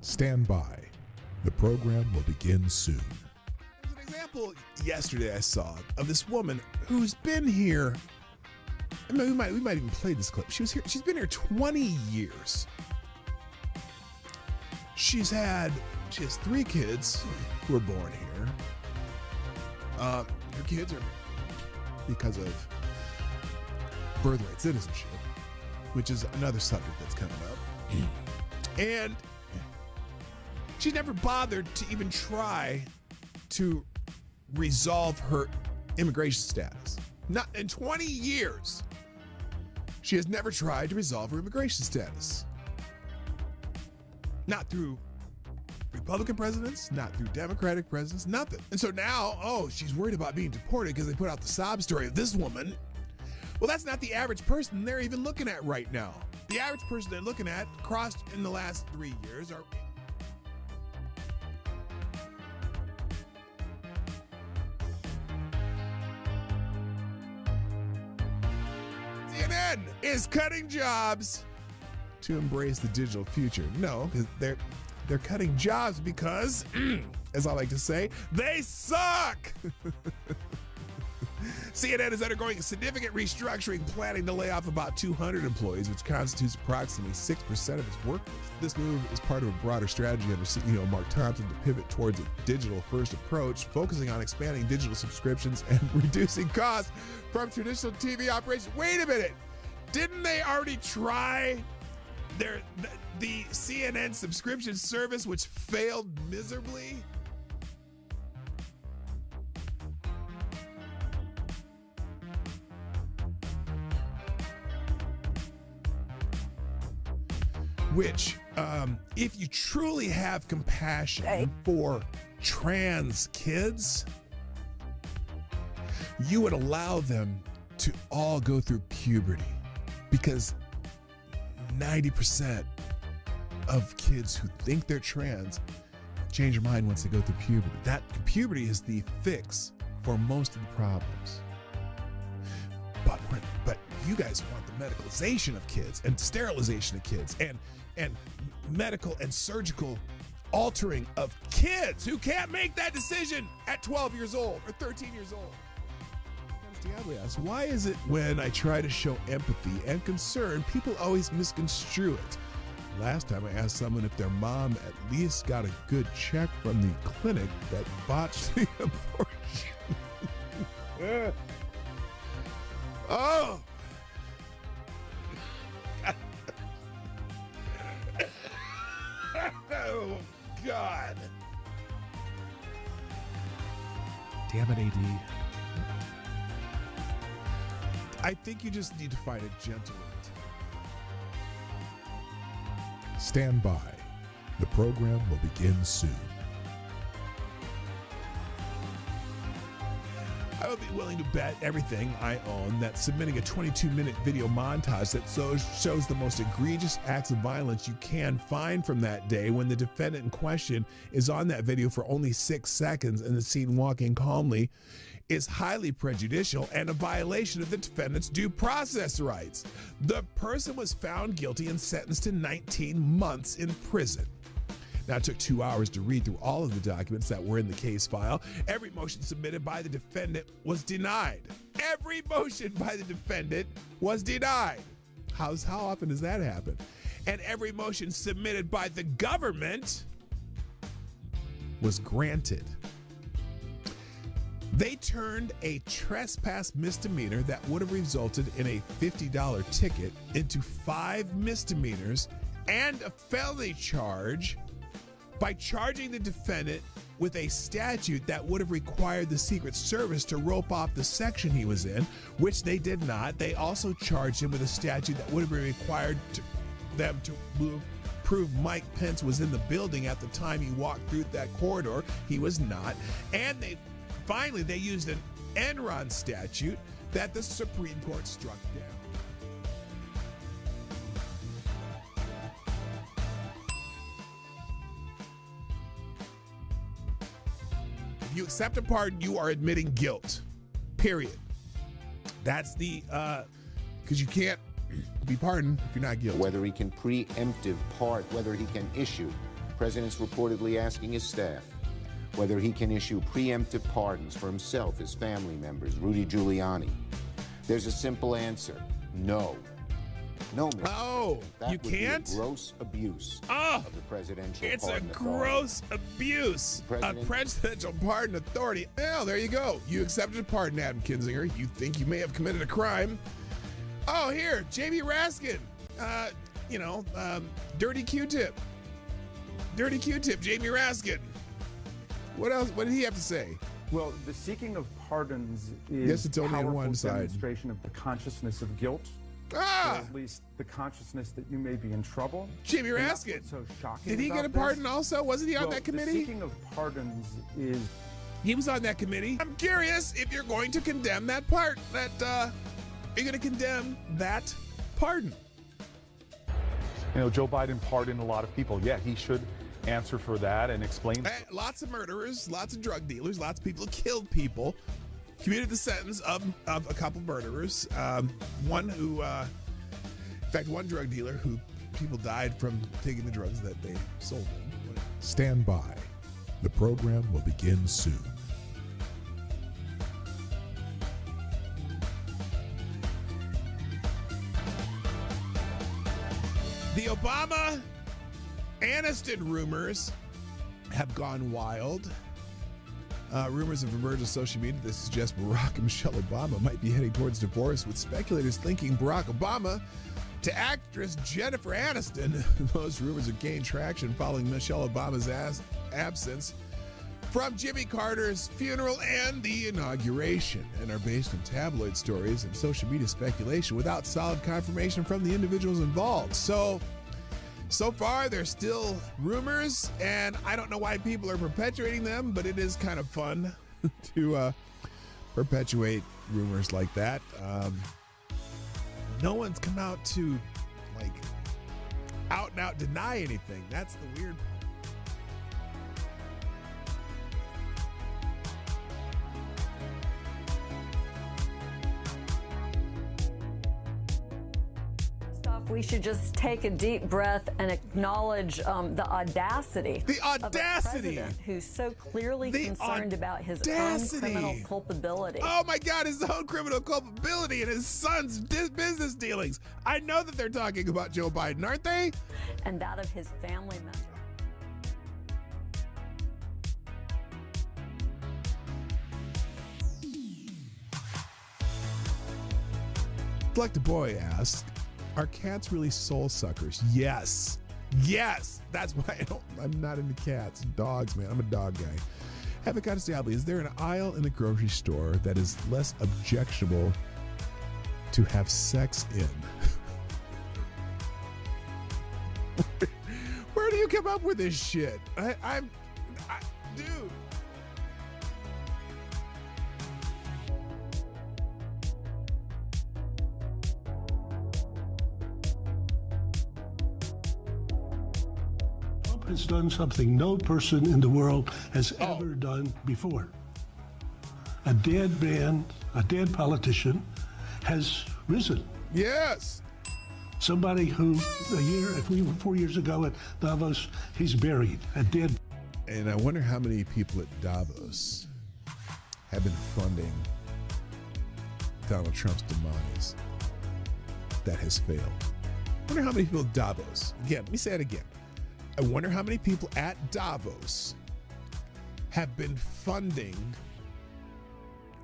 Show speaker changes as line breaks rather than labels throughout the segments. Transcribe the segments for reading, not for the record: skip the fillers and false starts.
Stand by. The program will begin soon.
There's an example yesterday I saw of this woman who's been here. I mean, we might even play this clip. She's been here 20 years. She has 3 kids who were born here. Her kids are because of birthright citizenship, which is another subject that's coming up. And she's never bothered to even try to resolve her immigration status. Not in 20 years. She has never tried to resolve her immigration status. Not through Republican presidents, not through Democratic presidents, nothing. And so now, she's worried about being deported because they put out the sob story of this woman. Well, that's not the average person they're even looking at right now. The average person they're looking at crossed in the last 3 years are CNN is cutting jobs to embrace the digital future. No, because they're cutting jobs because, as I like to say, they suck. CNN is undergoing a significant restructuring, planning to lay off about 200 employees, which constitutes approximately 6% of its workforce. This move is part of a broader strategy under CEO Mark Thompson to pivot towards a digital-first approach, focusing on expanding digital subscriptions and reducing costs from traditional TV operations. Wait a minute. Didn't they already try the CNN subscription service, which failed miserably? Which, if you truly have compassion for trans kids, you would allow them to all go through puberty, because 90% of kids who think they're trans change their mind once they go through puberty. That puberty is the fix for most of the problems. But you guys want the medicalization of kids and sterilization of kids and medical and surgical altering of kids who can't make that decision at 12 years old or 13 years old. Diablo asks, why is it when I try to show empathy and concern, people always misconstrue it? Last time I asked someone if their mom at least got a good check from the clinic that botched the abortion. Oh! Oh, God. Damn it, AD. I think you just need to find a gentle way.
Stand by. The program will begin soon.
I would be willing to bet everything I own that submitting a 22-minute video montage that shows the most egregious acts of violence you can find from that day, when the defendant in question is on that video for only 6 seconds and the scene walking calmly, is highly prejudicial and a violation of the defendant's due process rights. The person was found guilty and sentenced to 19 months in prison. Now, it took 2 hours to read through all of the documents that were in the case file. Every motion submitted by the defendant was denied. Every motion by the defendant was denied. How often does that happen? And every motion submitted by the government was granted. They turned a trespass misdemeanor that would have resulted in a $50 ticket into 5 misdemeanors and a felony charge by charging the defendant with a statute that would have required the Secret Service to rope off the section he was in, which they did not. They also charged him with a statute that would have been required them to prove Mike Pence was in the building at the time he walked through that corridor. He was not. And they used an Enron statute that the Supreme Court struck down. If you accept a pardon, you are admitting guilt. Period. That's the, because you can't be pardoned if you're not guilty.
Whether he can preemptive pardon, whether he can issue President's reportedly asking his staff whether he can issue preemptive pardons for himself, his family members, Rudy Giuliani. There's a simple answer: no. No, Mr.
Oh,
that
you
would
can't?
Be a gross abuse
Oh,
of the presidential
it's a
pardon authority.
gross abuse of presidential pardon authority. Well, there you go. You accepted a pardon, Adam Kinzinger. You think you may have committed a crime. Oh, here, Jamie Raskin. Dirty Q-tip. Dirty Q-tip, Jamie Raskin. What else? What did he have to say?
Well, the seeking of pardons is
Yes, it's only on
powerful
one side.
demonstration of the consciousness of guilt. Or at least the consciousness that you may be in trouble.
Jamie
And that's
Raskin.
what's so shocking
Did he
about
get a pardon
this.
also? Wasn't he on
Well,
that committee?
The seeking of pardons is...
He was on that committee. I'm curious if you're going to condemn that part. You're going to condemn that pardon.
You know, Joe Biden pardoned a lot of people. Yeah, he should answer for that and explain.
Lots of murderers, lots of drug dealers, lots of people who killed people, commuted the sentence of a couple murderers. One who, in fact, one drug dealer who people died from taking the drugs that they sold them.
Stand by. The program will begin soon.
The Obama Aniston rumors have gone wild. Rumors have emerged on social media that suggest Barack and Michelle Obama might be heading towards divorce, with speculators thinking Barack Obama to actress Jennifer Aniston. Those rumors have gained traction following Michelle Obama's absence from Jimmy Carter's funeral and the inauguration, and are based on tabloid stories and social media speculation without solid confirmation from the individuals involved. So far, they're still rumors, and I don't know why people are perpetuating them, but it is kind of fun to perpetuate rumors like that. No one's come out to, out and out deny anything. That's the weird part.
We should just take a deep breath and acknowledge the audacity.
The audacity!
Of a president who's so clearly concerned about his own criminal culpability.
Oh my God, his own criminal culpability and his son's business dealings. I know that they're talking about Joe Biden, aren't they?
And that of his family members.
Like the boy asked, are cats really soul suckers? Yes. Yes. That's why I'm not into cats. Dogs, man. I'm a dog guy. Avocado Stably, is there an aisle in the grocery store that is less objectionable to have sex in? Where do you come up with this shit? Dude.
Has done something no person in the world has ever done before. A dead man, a dead politician has risen.
Yes.
Somebody who if we were 4 years ago at Davos, he's buried, a dead.
And I wonder how many people at Davos have been funding Donald Trump's demise that has failed. I wonder how many people at Davos, again, let me say it again. I wonder how many people at Davos have been funding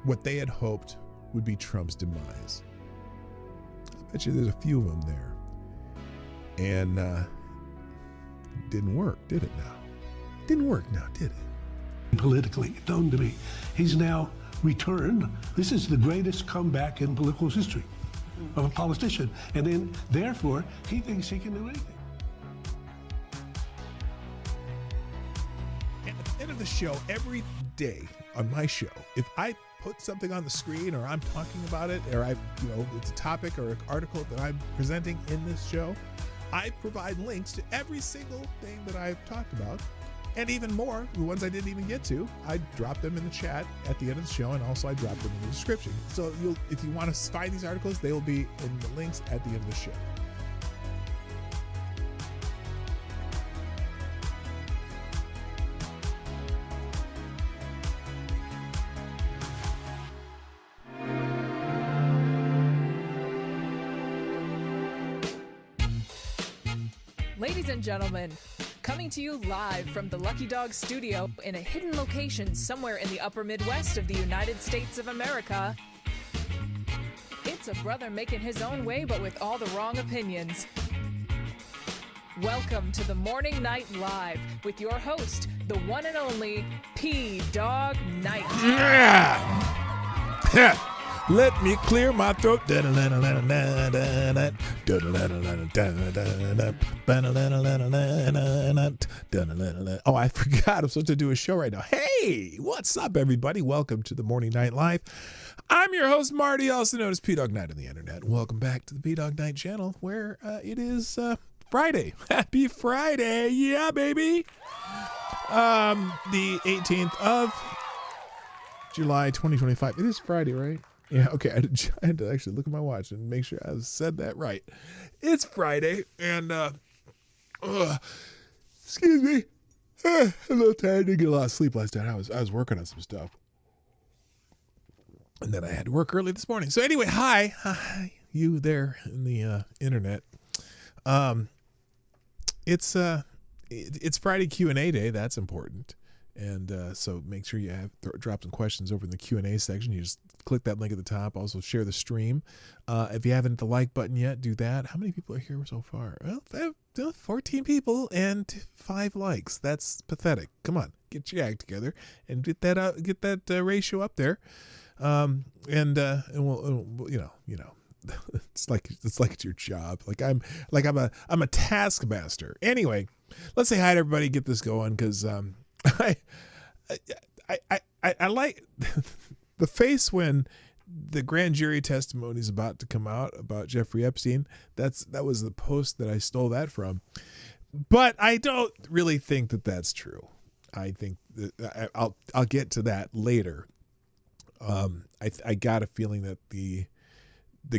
what they had hoped would be Trump's demise. I bet you there's a few of them there. And it didn't work, did it now? Didn't work now, did it?
Politically known to me. He's now returned. This is the greatest comeback in political history of a politician. And then, therefore, he thinks he can do anything.
End of the show, every day on my show, if I put something on the screen or I'm talking about it, or it's a topic or an article that I'm presenting in this show, I provide links to every single thing that I've talked about, and even more, the ones I didn't even get to. I drop them in the chat at the end of the show, and also I drop them in the description. So if you want to find these articles, they will be in the links at the end of the show.
Ladies and gentlemen, coming to you live from the Lucky Dog studio in a hidden location somewhere in the upper Midwest of the United States of America, it's a brother making his own way but with all the wrong opinions. Welcome to the Morning Night Live with your host, the one and only PDawgKnight.
Let me clear my throat. Oh, I forgot. I'm supposed to do a show right now. Hey, what's up, everybody? Welcome to the Morning Night Live. I'm your host, Marty, also known as PDawgKnight on the internet. Welcome back to the Dawg Knight Channel, where it is Friday. Happy Friday. Yeah, baby. The 18th of July, 2025. It is Friday, right? Yeah, okay. I had to actually look at my watch and make sure I said that right. It's Friday, and excuse me, I'm a little tired. I didn't get a lot of sleep last night. I was working on some stuff, and then I had to work early this morning. So anyway, hi, you there in the internet. It's Friday Q&A day. That's important. And so make sure you drop some questions over in the Q&A section. You just click that link at the top. Also share the stream. If you haven't hit the like button yet, do that. How many people are here so far? Well, 14 people and 5 likes. That's pathetic. Come on, get your act together and get that ratio up there. And we'll you know. It's like it's your job. I'm a taskmaster. Anyway, let's say hi to everybody. Get this going because I like the face when the grand jury testimony is about to come out about Jeffrey Epstein. That was the post that I stole that from. But I don't really think that that's true. I think that I'll get to that later. I got a feeling that the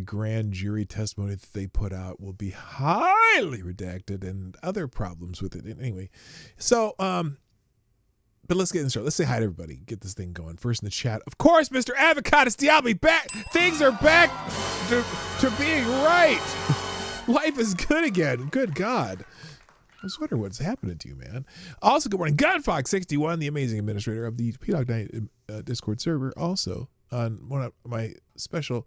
grand jury testimony that they put out will be highly redacted and other problems with it. Anyway, so but let's get in the show. Let's say hi to everybody. Get this thing going. First in the chat, of course, Mr. Avocados Diablo back. Things are back to being right. Life is good again. Good God. I was wondering what's happening to you, man. Also, good morning, Gunfox61, the amazing administrator of the PDawgKnight Discord server. Also on one of my special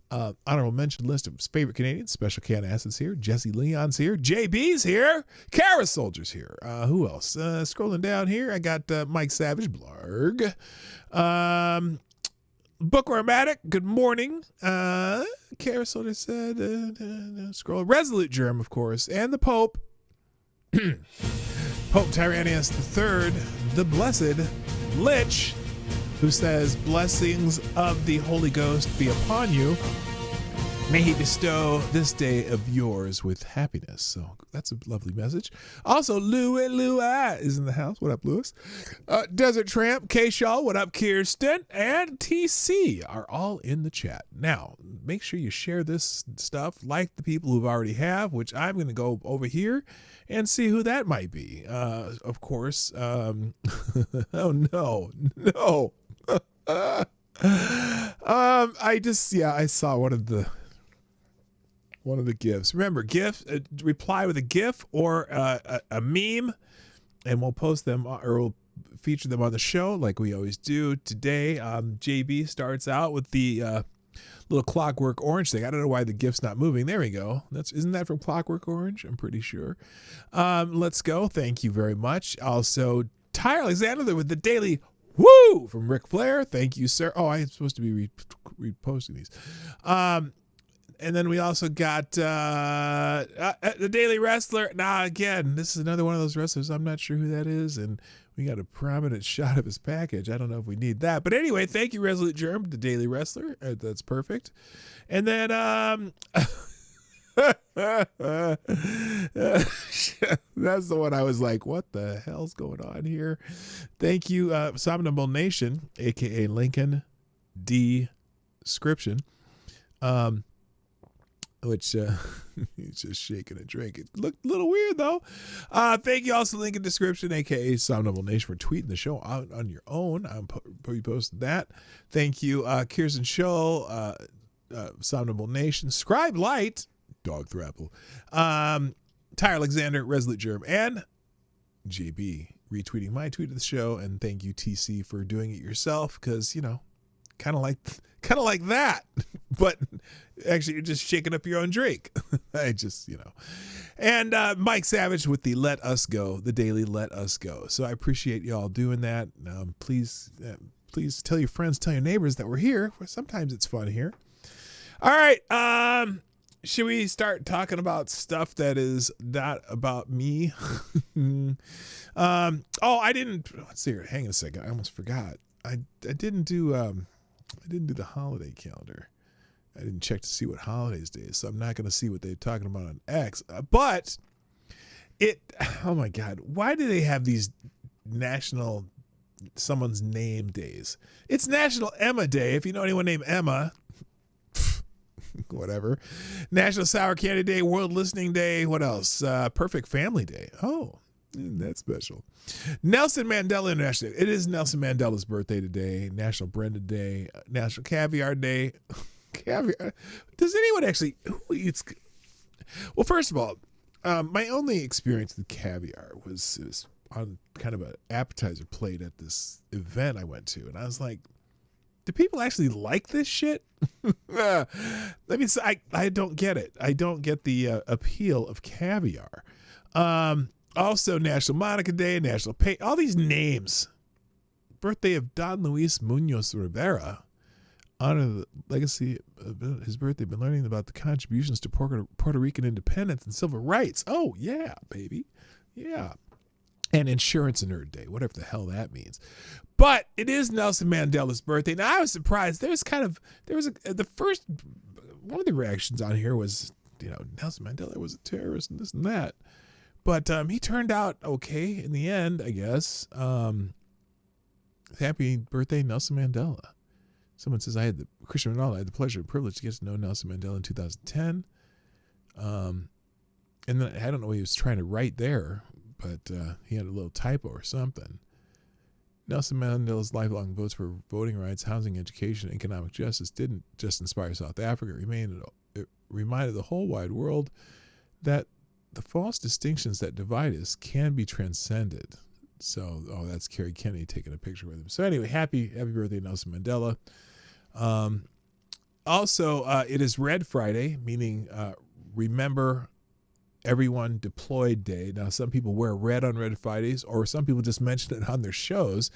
honorable mention list of favorite Canadians. Special Can Acids here. Jesse Leon's here. JB's here. Kara Soldier's here. Who else? Scrolling down here, I got Mike Savage, Blarg. Bookwormatic, good morning. Kara Soldier said, scroll. Resolute Germ, of course. And the Pope. Pope Tyrannius III, the Blessed Lich, who says, blessings of the Holy Ghost be upon you. May he bestow this day of yours with happiness. So that's a lovely message. Also, Louis is in the house. What up, Louis? Desert Tramp, K-Shaw, what up, Kirsten? And TC are all in the chat. Now, make sure you share this stuff like the people who've already have, which I'm going to go over here and see who that might be. Of course. Oh, no. I saw one of the GIFs. Remember, GIF, reply with a GIF or a meme, and we'll post them or we'll feature them on the show like we always do. Today, JB starts out with the little Clockwork Orange thing. I don't know why the GIF's not moving. There we go. Isn't that from Clockwork Orange? I'm pretty sure. Let's go. Thank you very much. Also, Ty Alexander with the daily woo from Ric Flair. Thank you, sir. Oh, I'm supposed to be reposting these. And then we also got the Daily Wrestler. Now, again, this is another one of those wrestlers. I'm not sure who that is. And we got a prominent shot of his package. I don't know if we need that. But anyway, thank you, Resolute Germ, the Daily Wrestler. That's perfect. And then that's the one I was like, what the hell's going on here? Thank you, Somnambule Nation, a.k.a. Lincoln Description. Which he's just shaking a drink. It looked a little weird, though. Thank you also, Link in Description, a.k.a. Somnambule Nation, for tweeting the show out on your own. I'm reposting that. Thank you, Kirsten Scholl, Somnambule Nation, Scribe Light, Dog Thrapple, Ty Alexander, Resolute Germ, and JB retweeting my tweet of the show. And thank you, TC, for doing it yourself, because, you know, kind of like that. But actually, you're just shaking up your own drink. I just, you know. And Mike Savage with the Let Us Go, the daily Let Us Go. So I appreciate y'all doing that. Please tell your friends, tell your neighbors that we're here. Sometimes it's fun here. All right. Should we start talking about stuff that is not about me? I didn't. Let's see here. Hang on a second. I almost forgot. I didn't do the holiday calendar. I didn't check to see what holidays day is, so I'm not going to see what they're talking about on X. But oh my God, why do they have these national someone's name days? It's National Emma Day. If you know anyone named Emma, whatever. National Sour Candy Day, World Listening Day. What else? Perfect Family Day. Oh, that's special. Nelson Mandela International. It is Nelson Mandela's birthday today. National Brenda Day. National Caviar Day. Caviar. Does anyone actually who eats? Well, first of all, my only experience with caviar was on kind of an appetizer plate at this event I went to, and I was like, do people actually like this shit? I mean, I don't get it. I don't get the appeal of caviar. Also, National Monica Day, National Pay, all these names. Birthday of Don Luis Munoz Rivera. Honor the legacy of his birthday. Been learning about the contributions to Puerto Rican independence and civil rights. Oh, yeah, baby. Yeah. And Insurance Nerd Day, whatever the hell that means. But it is Nelson Mandela's birthday. Now, I was surprised. One of the reactions on here was, you know, Nelson Mandela was a terrorist and this and that. But he turned out okay in the end, I guess. Happy birthday, Nelson Mandela. Someone says, Christian Ronaldo, I had the pleasure and privilege to get to know Nelson Mandela in 2010. And then I don't know what he was trying to write there, but he had a little typo or something. Nelson Mandela's lifelong votes for voting rights, housing, education, and economic justice didn't just inspire South Africa. It reminded the whole wide world that the false distinctions that divide us can be transcended. So, that's Kerry Kennedy taking a picture with him. So anyway, happy birthday, Nelson Mandela. Also, it is Red Friday, meaning remember everyone deployed day. Now, some people wear red on Red Fridays, or some people just mention it on their shows.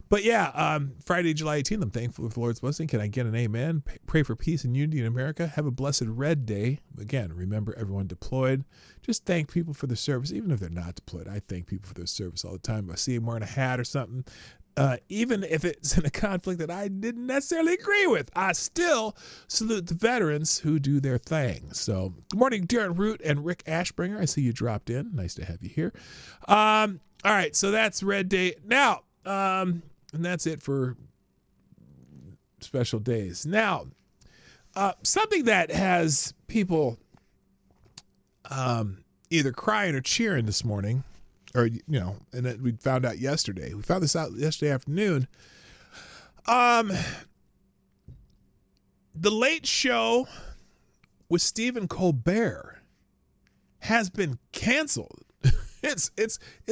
But yeah, Friday, July 18th, I'm thankful for the Lord's blessing. Can I get an amen? Pray for peace and unity in America. Have a blessed Red Day. Again, remember everyone deployed. Just thank people for their service, even if they're not deployed. I thank people for their service all the time. I see them wearing a hat or something. Even if it's in a conflict that I didn't necessarily agree with, I still salute the veterans who do their thing. So, good morning, Darren Root and Rick Ashbringer. I see you dropped in. Nice to have you here. All right, so that's Red Day. Now, and that's it for special days. Now, something that has people either crying or cheering this morning, or, you know, and that we found out yesterday. We found this out yesterday afternoon. The Late Show with Stephen Colbert has been canceled. It's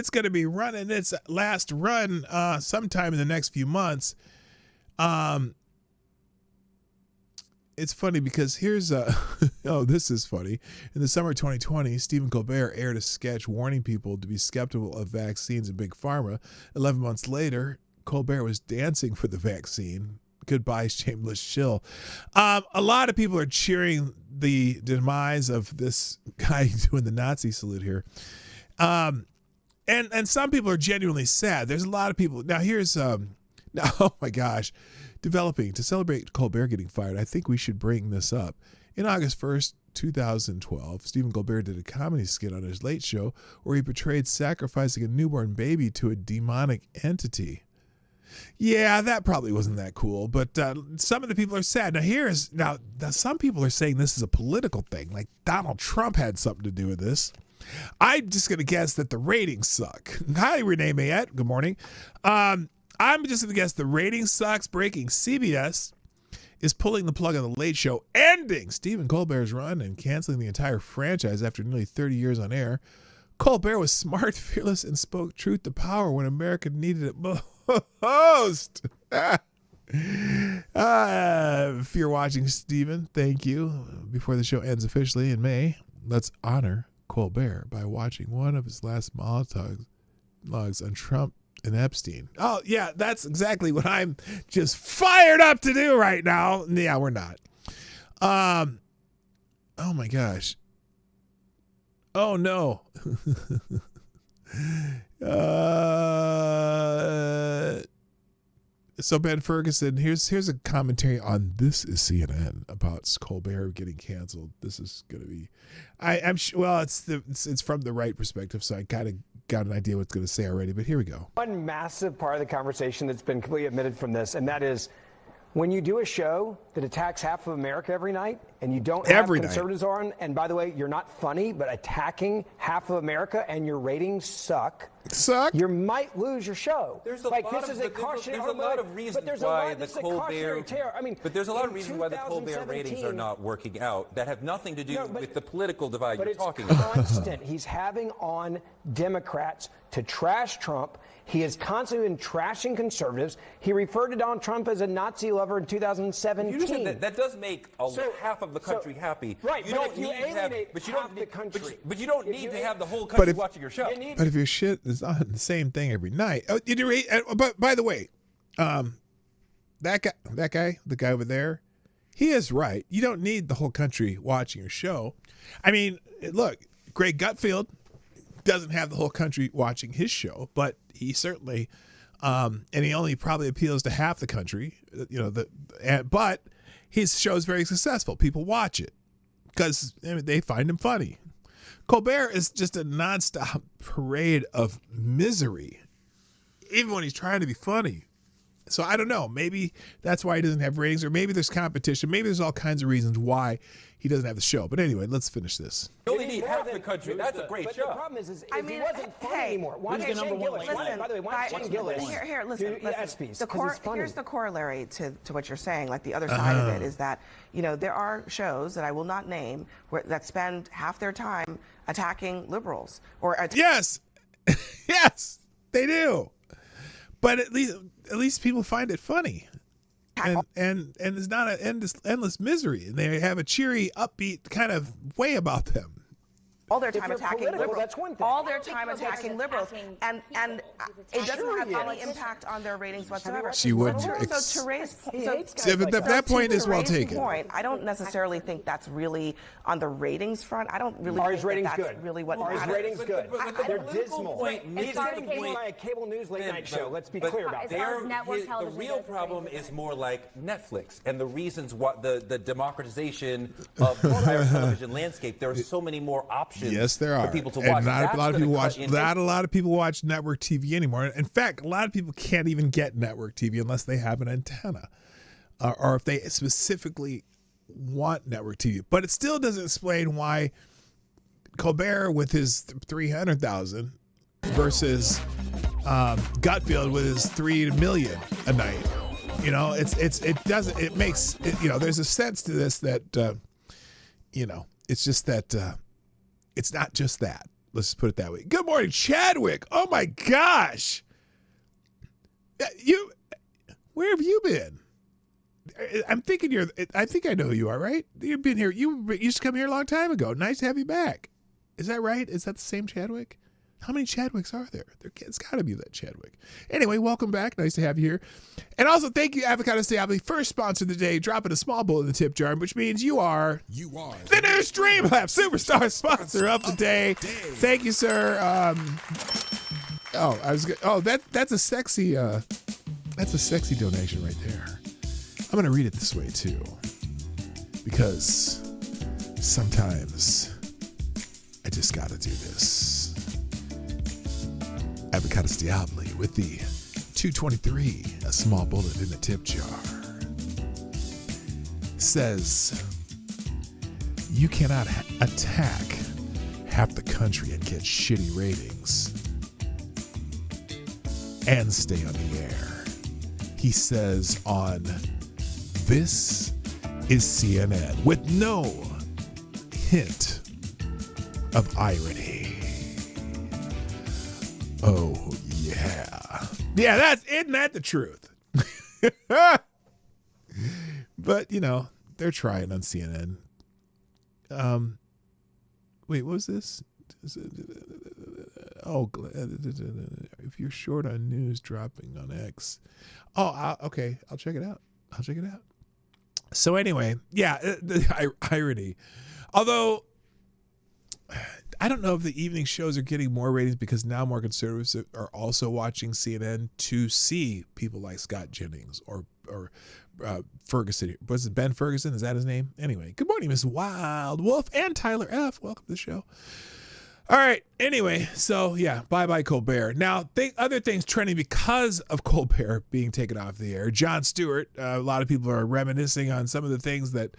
going to be running its last run sometime in the next few months. It's funny because here's this is funny. In the summer of 2020, Stephen Colbert aired a sketch warning people to be skeptical of vaccines and Big Pharma. 11 months later, Colbert was dancing for the vaccine. Goodbye, shameless shill. A lot of people are cheering the demise of this guy doing the Nazi salute here. And some people are genuinely sad. There's a lot of people. Now here's oh my gosh. Developing to celebrate Colbert getting fired, I think we should bring this up. In August 1st, 2012, Stephen Colbert did a comedy skit on his Late Show where he portrayed sacrificing a newborn baby to a demonic entity. Yeah, that probably wasn't that cool, but some of the people are sad. Now some people are saying this is a political thing, like Donald Trump had something to do with this. I'm just going to guess that the ratings suck. Hi, Renee Mayette. Good morning. I'm just going to guess the ratings sucks. Breaking CBS is pulling the plug on The Late Show, ending Stephen Colbert's run and canceling the entire franchise after nearly 30 years on air. Colbert was smart, fearless, and spoke truth to power when America needed it most. If you're watching, Stephen, thank you. Before the show ends officially in May, let's honor Colbert by watching one of his last monologues on Trump and Epstein. Oh, yeah, that's exactly what I'm just fired up to do right now. Yeah, we're not. Oh, my gosh. Oh, no. So Ben Ferguson, here's a commentary on This Is CNN about Colbert getting canceled. This is going to be, I'm sure. Well, it's from the right perspective, so I kind of got an idea what it's going to say already. But here we go.
One massive part of the conversation that's been completely omitted from this, and that is when you do a show that attacks half of America every night, and you don't have conservatives on, and by the way, you're not funny, but attacking half of America, and your ratings suck, you might lose your show.
There's a lot of reasons why the Colbert ratings are not working out that have nothing to do with the political divide you're talking about.
Constant. He's having on Democrats to trash Trump. He has constantly been trashing conservatives. He referred to Donald Trump as a Nazi lover in 2017.
That does make half of the country happy.
Right,
you don't need to have, but you don't need to have the whole
But
country watching your show.
But if your shit is on the same thing every night, but by the way, that guy, the guy over there, he is right. You don't need the whole country watching your show. I mean, look, Greg Gutfeld doesn't have the whole country watching his show, but he certainly, and he only probably appeals to half the country, but his show is very successful. People watch it because they find him funny. Colbert is just a nonstop parade of misery, even when he's trying to be funny. So I don't know. Maybe that's why he doesn't have ratings, or maybe there's competition. Maybe there's all kinds of reasons why he doesn't have the show. But anyway, let's finish this.
You only need half the country. That's a great show.
The problem is he wasn't funny anymore. Why is Shane Gillis? By the way, why is Shane Gillis?
Listen. Here's the corollary to what you're saying. Like the other side of it is that, there are shows that I will not name that spend half their time attacking liberals
yes, yes, they do. But at least people find it funny, and it's not an endless misery. And they have a cheery, upbeat kind of way about them.
All their time attacking liberals.
That's one thing.
All their time attacking liberals, and it doesn't have any impact on their ratings whatsoever.
She wouldn't.
So to raise,
that point is well taken.
I don't necessarily think that's really on the ratings front. I don't really think that's really what matters.
Are his ratings good? They're dismal. He's getting paid by a cable news late night show. Let's be clear about that.
The real problem is more like Netflix and the reasons what the democratization of the entire television landscape. There are so many more options.
Yes, there are.
For people to watch.
And not a lot of people watch. Not a lot of people watch network TV anymore. In fact, a lot of people can't even get network TV unless they have an antenna, or if they specifically want network TV. But it still doesn't explain why Colbert with his 300,000 versus Gutfeld with his 3 million a night. It makes there's a sense to this that it's just that. It's not just that. Let's just put it that way. Good morning, Chadwick. Oh my gosh. Where have you been? I think I know who you are, right? You've been here. You used to come here a long time ago. Nice to have you back. Is that right? Is that the same Chadwick? How many Chadwicks are there? It's got to be that Chadwick. Anyway, welcome back. Nice to have you here. And also, thank you, Avocado Stable, first sponsor of the day, dropping a small bullet in the tip jar, which means you are the new Streamlabs Superstar sponsor of the day. Thank you, sir. That's a sexy donation right there. I'm going to read it this way, too, because sometimes I just got to do this. Avocados Diablo with the 223, a small bullet in the tip jar, says you cannot attack half the country and get shitty ratings and stay on the air. He says on This is CNN with no hint of irony. Oh, yeah. Yeah, isn't that the truth? But, you know, they're trying on CNN. Wait, what was this? Oh, if you're short on news dropping on X. Oh, okay. I'll check it out. So anyway, yeah, the irony. Although, I don't know if the evening shows are getting more ratings because now more conservatives are also watching CNN to see people like Scott Jennings or Ferguson. Was it Ben Ferguson? Is that his name? Anyway, good morning, Miss Wild Wolf and Tyler F. Welcome to the show. All right. Anyway, so yeah, bye Colbert. Now, other things trending because of Colbert being taken off the air. Jon Stewart. A lot of people are reminiscing on some of the things that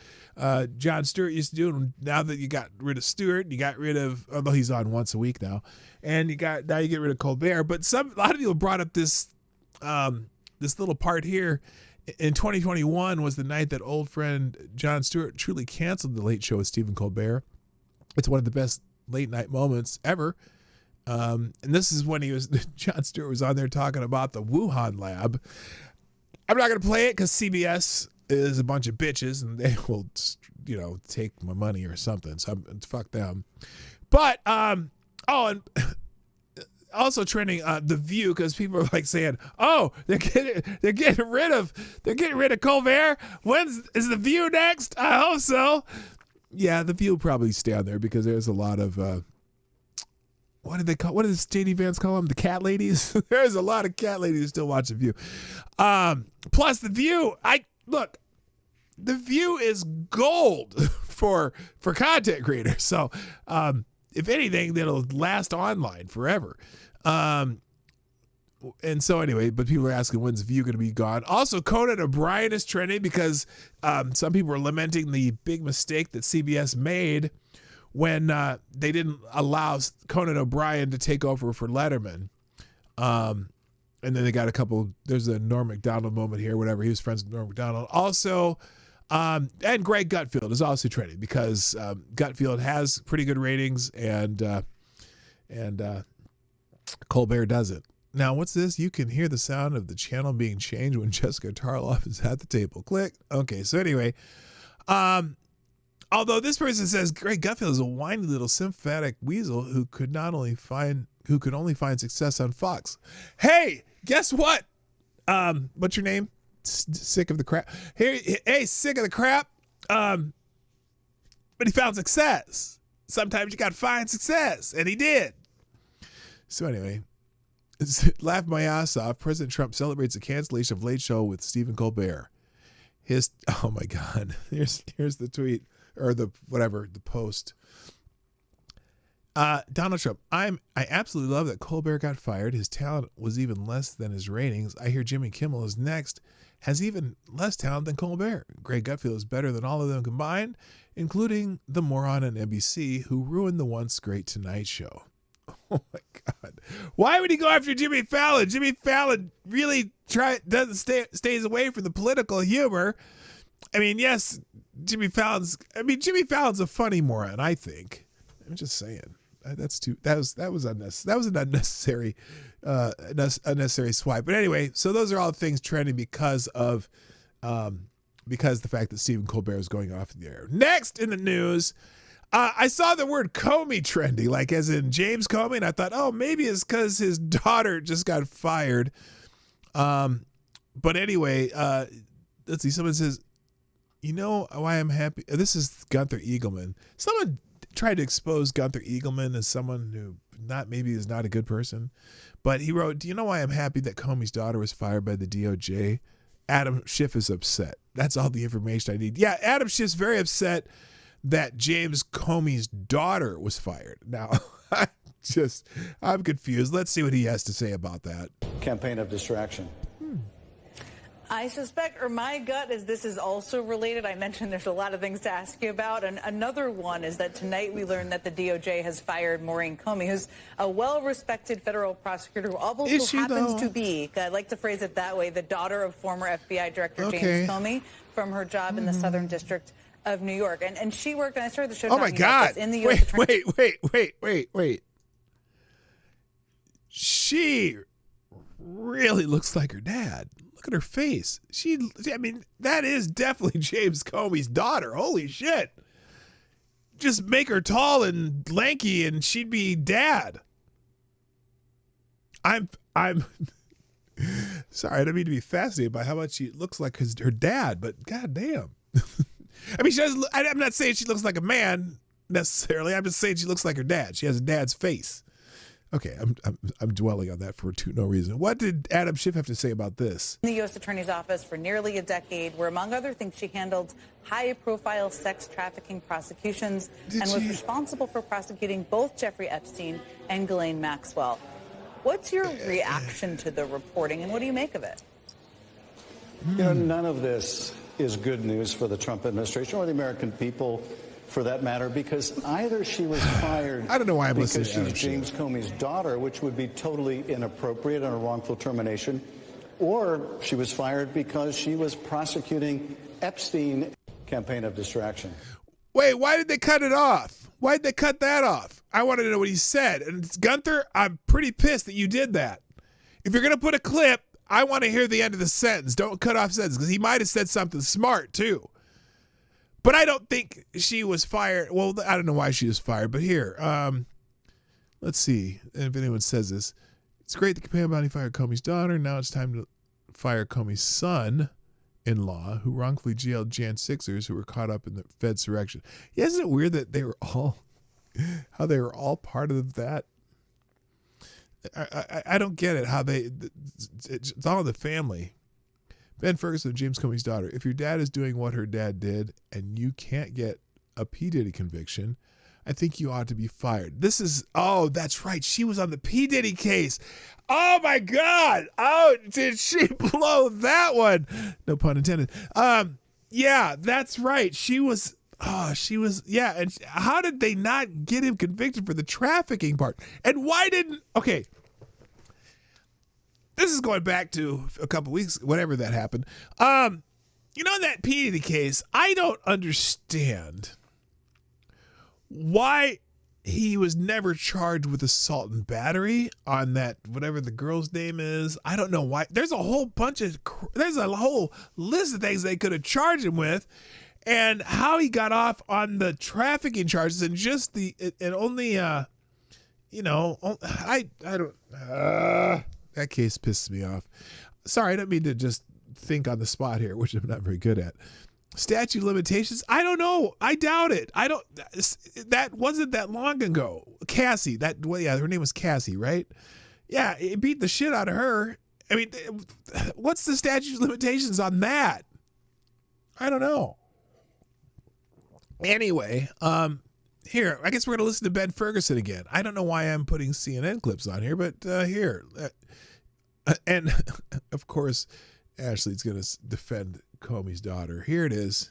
Jon Stewart used to do. And now that you got rid of Stewart, you got rid of, although he's on once a week now, and you get rid of Colbert. But a lot of people brought up this little part here. In 2021 was the night that old friend Jon Stewart truly canceled the Late Show with Stephen Colbert. It's one of the best late night moments ever. And this is when Jon Stewart was on there talking about the Wuhan lab. I'm not going to play it because CBS is a bunch of bitches and they will, you know, take my money or something. So fuck them. But, and also trending The View because people are like saying, "Oh, they're getting rid of Colbert. Is The View next? I hope so." Yeah, The View will probably stay on there because there's a lot of what does JD Vance call them? The cat ladies. There's a lot of cat ladies who still watch The View. Plus The View, The View is gold for content creators. So if anything, that'll last online forever. And so anyway, but people are asking when's View going to be gone. Also, Conan O'Brien is trending because some people are lamenting the big mistake that CBS made when they didn't allow Conan O'Brien to take over for Letterman. And then they got there's a Norm Macdonald moment here, whatever. He was friends with Norm Macdonald. Also, and Greg Gutfeld is also trending because Gutfeld has pretty good ratings and Colbert doesn't. Now, what's this? You can hear the sound of the channel being changed when Jessica Tarloff is at the table. Click. Okay, so anyway, although this person says Greg Gutfeld is a whiny little sympathetic weasel who could only find success on Fox. Hey, guess what? What's your name? Sick of the crap. Hey, sick of the crap. But he found success. Sometimes you got to find success, and he did. So anyway, laugh my ass off. President Trump celebrates the cancellation of Late Show with Stephen Colbert. Oh my God. Here's the tweet or the post. Donald Trump. I absolutely love that Colbert got fired. His talent was even less than his ratings. I hear Jimmy Kimmel is next, has even less talent than Colbert. Greg Gutfeld is better than all of them combined, including the moron on NBC who ruined the once great Tonight Show. Oh my God! Why would he go after Jimmy Fallon? Jimmy Fallon really stays away from the political humor. I mean, yes, Jimmy Fallon's a funny moron. I think. I'm just saying. That was an unnecessary swipe. But anyway, so those are all things trending because the fact that Stephen Colbert is going off the air. Next in the news. I saw the word Comey trending, like as in James Comey, and I thought, oh, maybe it's because his daughter just got fired. But anyway, let's see. Someone says, you know why I'm happy? This is Gunther Eagleman. Someone tried to expose Gunther Eagleman as someone who is not a good person. But he wrote, do you know why I'm happy that Comey's daughter was fired by the DOJ? Adam Schiff is upset. That's all the information I need. Yeah, Adam Schiff's very upset that James Comey's daughter was fired. Now, I'm confused. Let's see what he has to say about that.
Campaign of distraction. I suspect, or my gut is this is also related. I mentioned there's a lot of things to ask you about. And another one is that tonight we learned that the DOJ has fired Maureen Comey, who's a well-respected federal prosecutor who also happens to be, I like to phrase it that way, the daughter of former FBI Director James Comey from her job in the Southern District of New York. And she worked, and I started the show talking about this in the U.S.
Wait. She really looks like her dad. Look at her face. That is definitely James Comey's daughter. Holy shit. Just make her tall and lanky and she'd be dad. I'm sorry, I don't mean to be fascinated by how much she looks like her dad, but goddamn. I'm not saying she looks like a man necessarily. I'm just saying she looks like her dad. She has a dad's face. Okay, I'm dwelling on that for no reason. What did Adam Schiff have to say about this?
In the U.S. Attorney's Office for nearly a decade, where, among other things, she handled high-profile sex trafficking prosecutions was responsible for prosecuting both Jeffrey Epstein and Ghislaine Maxwell. What's your reaction to the reporting, and what do you make of it?
None of this is good news for the Trump administration or the American people, for that matter, because either she was fired
I don't know why I'm
because
listening to
she's James Comey's daughter, which would be totally inappropriate and a wrongful termination, or she was fired because she was prosecuting Epstein. Campaign of distraction.
Wait, why did they cut it off? Why did they cut that off? I wanted to know what he said. And Gunther, I'm pretty pissed that you did that. If you're going to put a clip, I want to hear the end of the sentence. Don't cut off sentence, because he might have said something smart too. But I don't think she was fired. Well, I don't know why she was fired, but here, let's see if anyone says this. It's great that Pam Bondi fired Comey's daughter. Now it's time to fire Comey's son-in-law, who wrongfully jailed Jan 6ers who were caught up in the Fedsurrection. Yeah, isn't it weird that they were all part of that? I don't get it, how it's all in the family. Ben Ferguson, James Comey's daughter. If your dad is doing what her dad did and you can't get a P. Diddy conviction, I think you ought to be fired. That's right. She was on the P. Diddy case. Oh, my God. Oh, did she blow that one? No pun intended. Yeah, that's right. She was, yeah. And how did they not get him convicted for the trafficking part? And why didn't, okay. This is going back to a couple weeks, whenever that happened. In that P. Diddy case, I don't understand why he was never charged with assault and battery on that, whatever the girl's name is. I don't know why. There's a whole list of things they could have charged him with, and how he got off on the trafficking charges and just that case pisses me off. Sorry, I don't mean to just think on the spot here, which I'm not very good at. Statute of limitations? I don't know. I doubt it. That wasn't that long ago. Cassie, her name was Cassie, right? Yeah, it beat the shit out of her. I mean, what's the statute of limitations on that? I don't know. Anyway, here, I guess we're going to listen to Ben Ferguson again. I don't know why I'm putting CNN clips on here, but here. And, of course, Ashley's going to defend Comey's daughter. Here it is.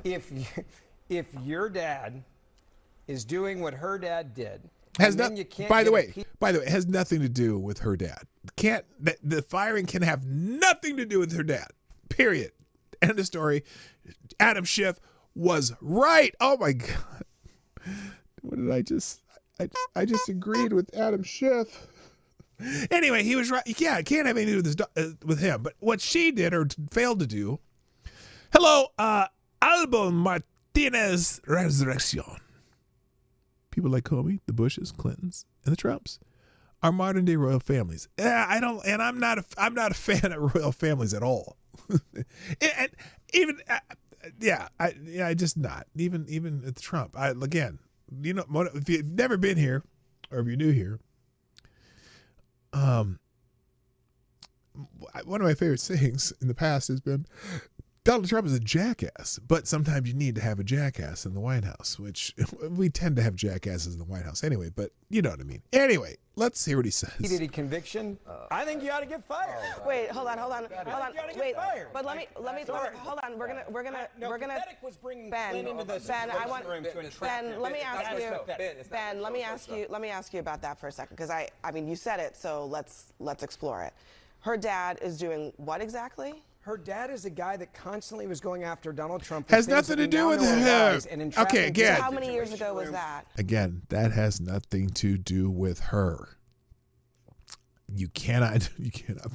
If your dad is doing what her dad did,
by the way, it has nothing to do with her dad. The firing can have nothing to do with her dad. Period. End of story. Adam Schiff was right. Oh my God. What did I just agreed with Adam Schiff. Anyway, he was right. Yeah, it can't have anything to do with him. But what she did or failed to do. Hello, Albo Martinez Resurrection. People like Comey, the Bushes, Clintons, and the Trumps are modern day royal families. I'm not a fan of royal families at all. And even I just not even at Trump. Again, if you've never been here or if you're new here. One of my favorite sayings in the past has been, Donald Trump is a jackass, but sometimes you need to have a jackass in the White House, which we tend to have jackasses in the White House anyway, but you know what I mean. Anyway, let's hear what he says.
He did a conviction. I think you ought to get fired.
Wait, hold on. Wait, but let me hold on. We're gonna Ben, I want Ben. Let me ask you about that for a second, because I mean you said it, so let's explore it. Her dad is doing what exactly?
Her dad is a guy that constantly was going after Donald Trump.
Has nothing to do with him. Okay, again.
So how many years ago was that?
Again, that has nothing to do with her. You cannot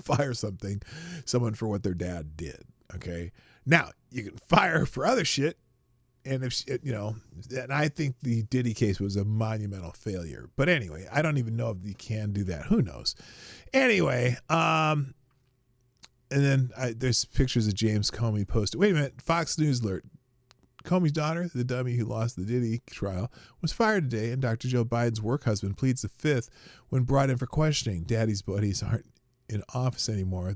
fire someone for what their dad did. Okay. Now you can fire for other shit, and if and I think the Diddy case was a monumental failure. But anyway, I don't even know if you can do that. Who knows? Anyway, and then there's pictures of James Comey posted. Wait a minute. Fox News alert. Comey's daughter, the dummy who lost the Diddy trial, was fired today, and Dr. Joe Biden's work husband pleads the fifth when brought in for questioning. Daddy's buddies aren't in office anymore.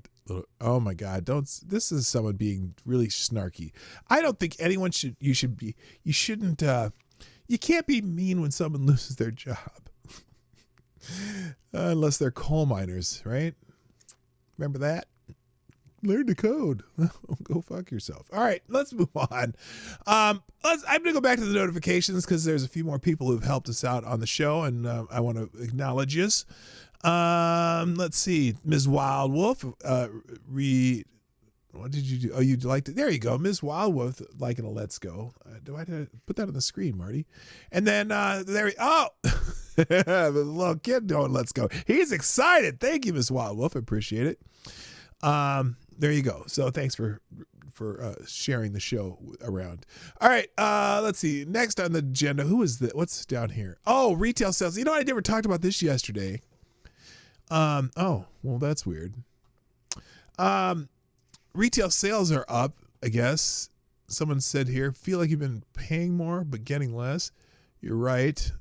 Oh my God. This is someone being really snarky. I don't think anyone you can't be mean when someone loses their job. Unless they're coal miners, right? Remember that? Learn the code. Go fuck yourself. All right, let's move on. I'm going to go back to the notifications because there's a few more people who've helped us out on the show, and I want to acknowledge you. Let's see. Ms. Wild Wolf, what did you do? Oh, you liked it. There you go. Ms. Wild Wolf liking a let's go. Do I put that on the screen, Marty? And then the little kid doing let's go. He's excited. Thank you, Ms. Wild Wolf. I appreciate it. There you go. So thanks for sharing the show around. All right. Let's see. Next on the agenda, what's down here? Oh, retail sales. You know, I never talked about this yesterday. Oh, well, that's weird. Retail sales are up, I guess. Someone said here, feel like you've been paying more, but getting less. You're right.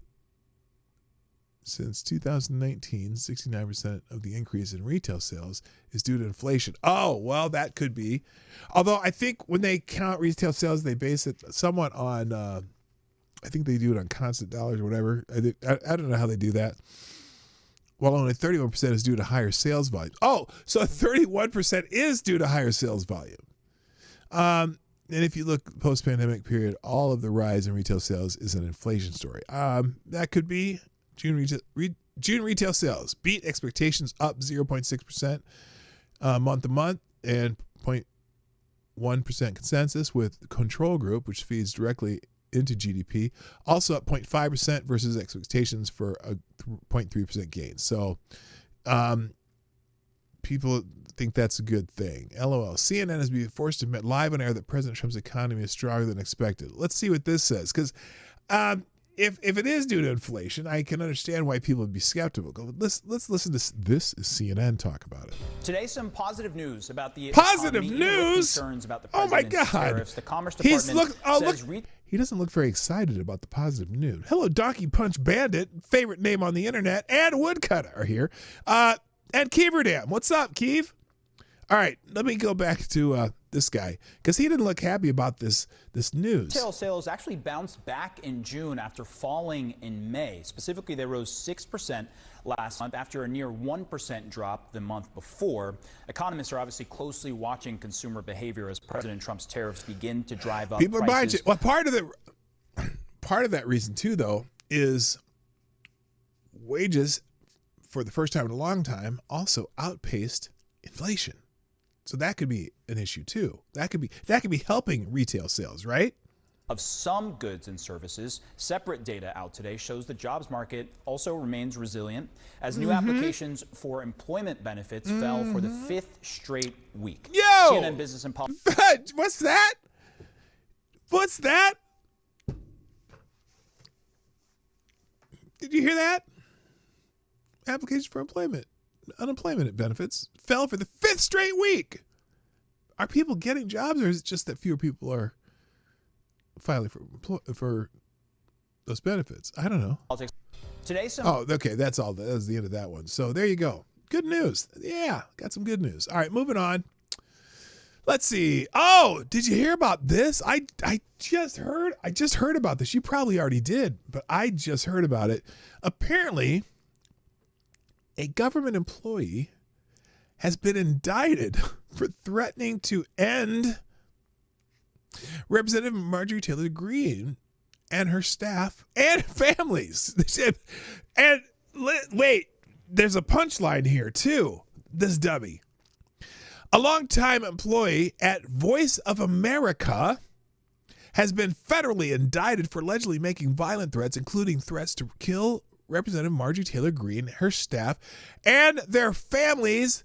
Since 2019, 69% of the increase in retail sales is due to inflation. Oh, well, that could be. Although I think when they count retail sales, they base it somewhat on, I think they do it on constant dollars or whatever. I don't know how they do that. Well, only 31% is due to higher sales volume. Oh, so 31% is due to higher sales volume. And if you look post-pandemic period, all of the rise in retail sales is an inflation story. That could be. June retail sales beat expectations, up 0.6% month to month, and 0.1% consensus, with control group, which feeds directly into GDP, also up 0.5% versus expectations for a 0.3% gain. So people think that's a good thing. LOL. CNN has been forced to admit live on air that President Trump's economy is stronger than expected. Let's see what this says, because if it is due to inflation, I can understand why people would be skeptical. Let's listen to this is CNN talk about it.
Today, some positive news about the
positive
economy,
news.
Concerns about the
oh my
president's
God!
tariffs. The Commerce Department says
he doesn't look very excited about the positive news. Hello, Donkey Punch Bandit, favorite name on the internet, and Woodcutter are here. And Keeverdam, what's up, Keev? All right, let me go back to this guy, because he didn't look happy about this news.
Retail sales actually bounced back in June after falling in May. Specifically, they rose 6% last month after a near 1% drop the month before. Economists are obviously closely watching consumer behavior as President Trump's tariffs begin to drive up
people
prices.
Well, part of that reason too, though, is wages for the first time in a long time also outpaced inflation. So that could be an issue too. That could be helping retail sales, right?
Of some goods and services. Separate data out today shows the jobs market also remains resilient as new applications for employment benefits fell for the 5th straight week.
Yo!
CNN Business and Policy.
What's that? What's that? Did you hear that? Applications for unemployment benefits fell for the 5th straight week. Are people getting jobs, or is it just that fewer people are filing for those benefits? I don't know.
Today,
okay, that's all. That was the end of that one. So there you go. Good news. Yeah, got some good news. All right, moving on. Let's see. Oh, did you hear about this? I just heard about this. You probably already did, but I just heard about it. Apparently, a government employee has been indicted for threatening to end Representative Marjorie Taylor Greene and her staff and families. They said, and wait, there's a punchline here too. This dummy. A longtime employee at Voice of America has been federally indicted for allegedly making violent threats, including threats to kill Representative Marjorie Taylor Greene, her staff, and their families.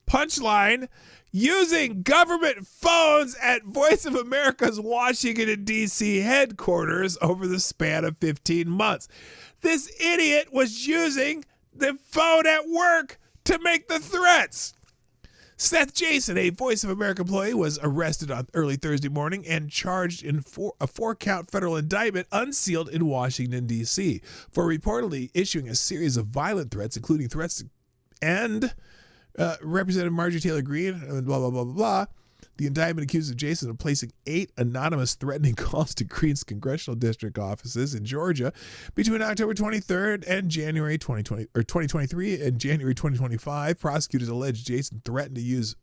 Punchline, using government phones at Voice of America's Washington, D.C. headquarters over the span of 15 months. This idiot was using the phone at work to make the threats. Seth Jason, a Voice of America employee, was arrested on early Thursday morning and charged in a four-count federal indictment unsealed in Washington, D.C. for reportedly issuing a series of violent threats, including threats to end Representative Marjorie Taylor Greene, and blah, blah, blah, blah, blah. The indictment accuses Jason of placing 8 anonymous threatening calls to Greene's congressional district offices in Georgia between October 23rd and January 2023 and January 2025. Prosecutors allege Jason threatened to use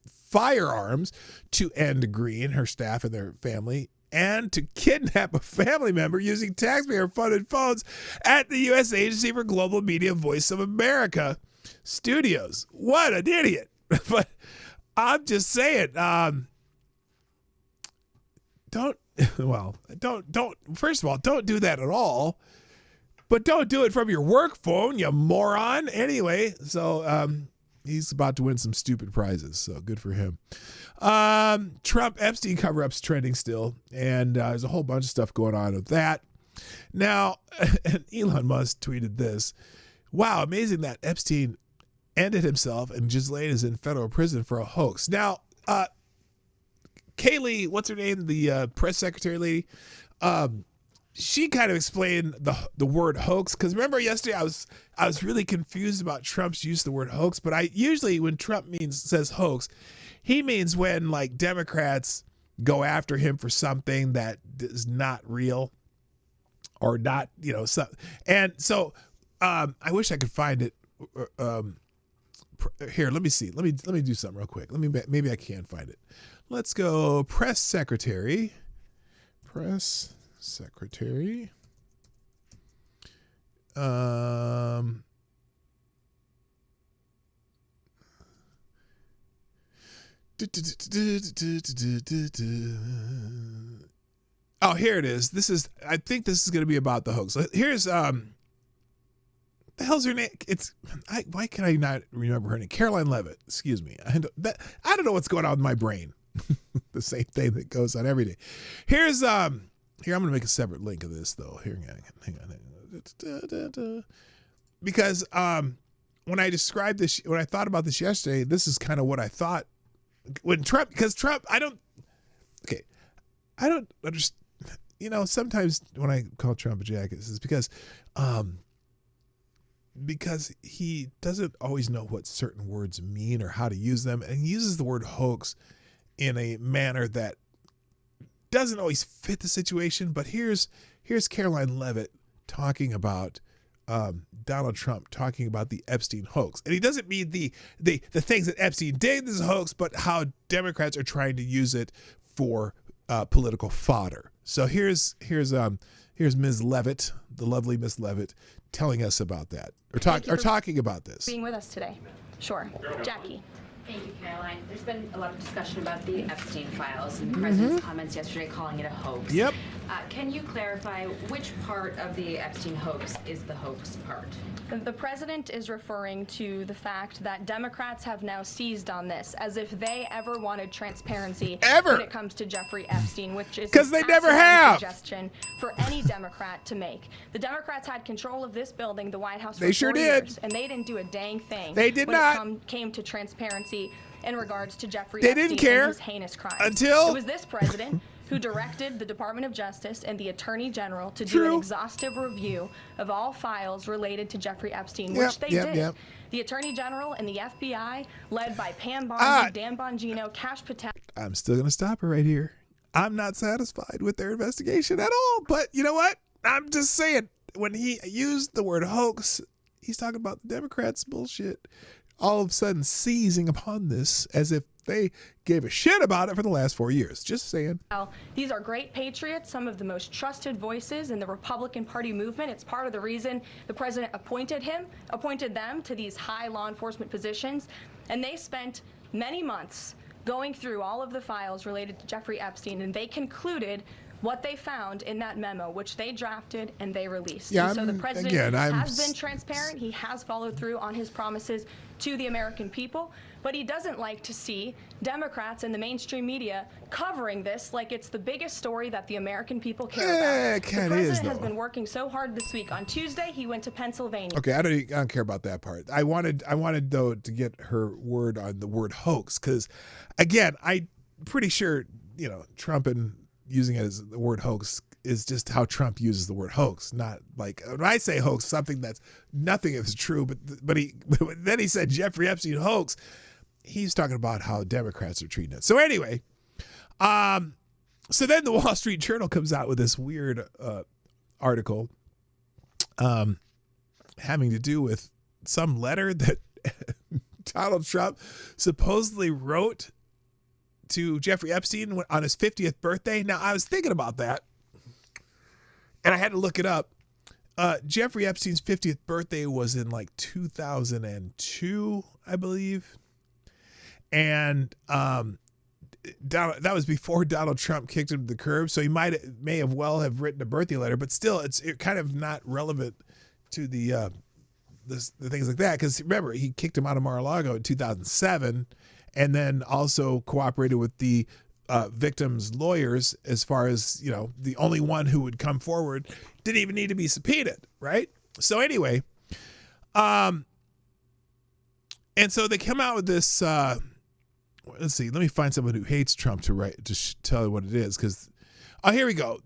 firearms to end Greene, her staff, and their family, and to kidnap a family member using taxpayer-funded phones at the U.S. Agency for Global Media Voice of America Studios. What an idiot. But I'm just saying, don't, first of all, don't do that at all, but don't do it from your work phone, you moron. Anyway, so he's about to win some stupid prizes, so good for him. Trump Epstein cover-up's trending still, and there's a whole bunch of stuff going on with that. Now, and Elon Musk tweeted this. Wow, amazing that Epstein ended himself and Ghislaine is in federal prison for a hoax. Now, Kaylee, what's her name? The press secretary lady. She kind of explained the word hoax, because remember yesterday I was really confused about Trump's use of the word hoax, but I usually when Trump says hoax, he means when like Democrats go after him for something that is not real or not, and so I wish I could find it. Here, let me see. Let me do something real quick. Maybe I can find it. Let's go press secretary. Press secretary. Oh, here it is. I think this is going to be about the hoax. Here's the hell's her name? Why can I not remember her name? Caroline Leavitt. Excuse me. I don't know what's going on with my brain. The same thing that goes on every day. Here I'm going to make a separate link of this though. Hang on. Because when I described this, when I thought about this yesterday, this is kind of what I thought when Trump. I don't understand. Sometimes when I call Trump a jackass, it's because he doesn't always know what certain words mean or how to use them, and he uses the word hoax in a manner that doesn't always fit the situation. But here's Caroline Leavitt talking about Donald Trump, talking about the Epstein hoax, and he doesn't mean the things that Epstein did as a hoax, but how Democrats are trying to use it for political fodder. So here's Ms. Leavitt, the lovely Ms. Leavitt, telling us about that, or talking about this.
Being with us today. Sure. Jackie.
Thank you, Caroline. There's been a lot of discussion about the Epstein files and the president's comments yesterday calling it a hoax.
Yep.
Can you clarify which part of the Epstein hoax is the hoax part?
The president is referring to the fact that Democrats have now seized on this, as if they ever wanted transparency when it comes to Jeffrey Epstein, which is because they never have suggestion for any Democrat to make. The Democrats had control of this building, the White House, for 4 years, and they didn't do a dang thing.
They did not.
When it came to transparency in regards to Jeffrey
They
Epstein
didn't care
and his heinous crimes.
Until
it was this president who directed the Department of Justice and the Attorney General to do an exhaustive review of all files related to Jeffrey Epstein, which they did. The Attorney General and the FBI, led by Pam Bondi, Dan Bongino, Cash Patel.
I'm still going to stop her right here. I'm not satisfied with their investigation at all. But you know what? I'm just saying, when he used the word hoax, he's talking about the Democrats' bullshit all of a sudden seizing upon this as if they gave a shit about it for the last 4 years. Just saying.
These are great patriots, some of the most trusted voices in the Republican Party movement. It's part of the reason the president appointed them to these high law enforcement positions. And they spent many months going through all of the files related to Jeffrey Epstein, and they concluded what they found in that memo, which they drafted and they released.
Yeah,
and so the president has been transparent. He has followed through on his promises to the American people, but he doesn't like to see Democrats and the mainstream media covering this like it's the biggest story that the American people care about. The president has been working so hard this week. On Tuesday, he went to Pennsylvania.
Okay, I don't care about that part. I wanted though to get her word on the word hoax, because again, I'm pretty sure, Trump and using it as the word hoax is just how Trump uses the word hoax. Not like when I say hoax, something that's nothing is true. But then he said Jeffrey Epstein hoax. He's talking about how Democrats are treating it. So anyway, so then the Wall Street Journal comes out with this weird article having to do with some letter that Donald Trump supposedly wrote to Jeffrey Epstein on his 50th birthday. Now, I was thinking about that, and I had to look it up. Jeffrey Epstein's 50th birthday was in like 2002, I believe. And that was before Donald Trump kicked him to the curb, so he may have written a birthday letter, but still, it's kind of not relevant to the things like that, because remember, he kicked him out of Mar-a-Lago in 2007, and then also cooperated with the victims' lawyers as far as, the only one who would come forward didn't even need to be subpoenaed, right? So anyway, and so they come out with this, let's see, let me find someone who hates Trump to tell you what it is, because, here we go.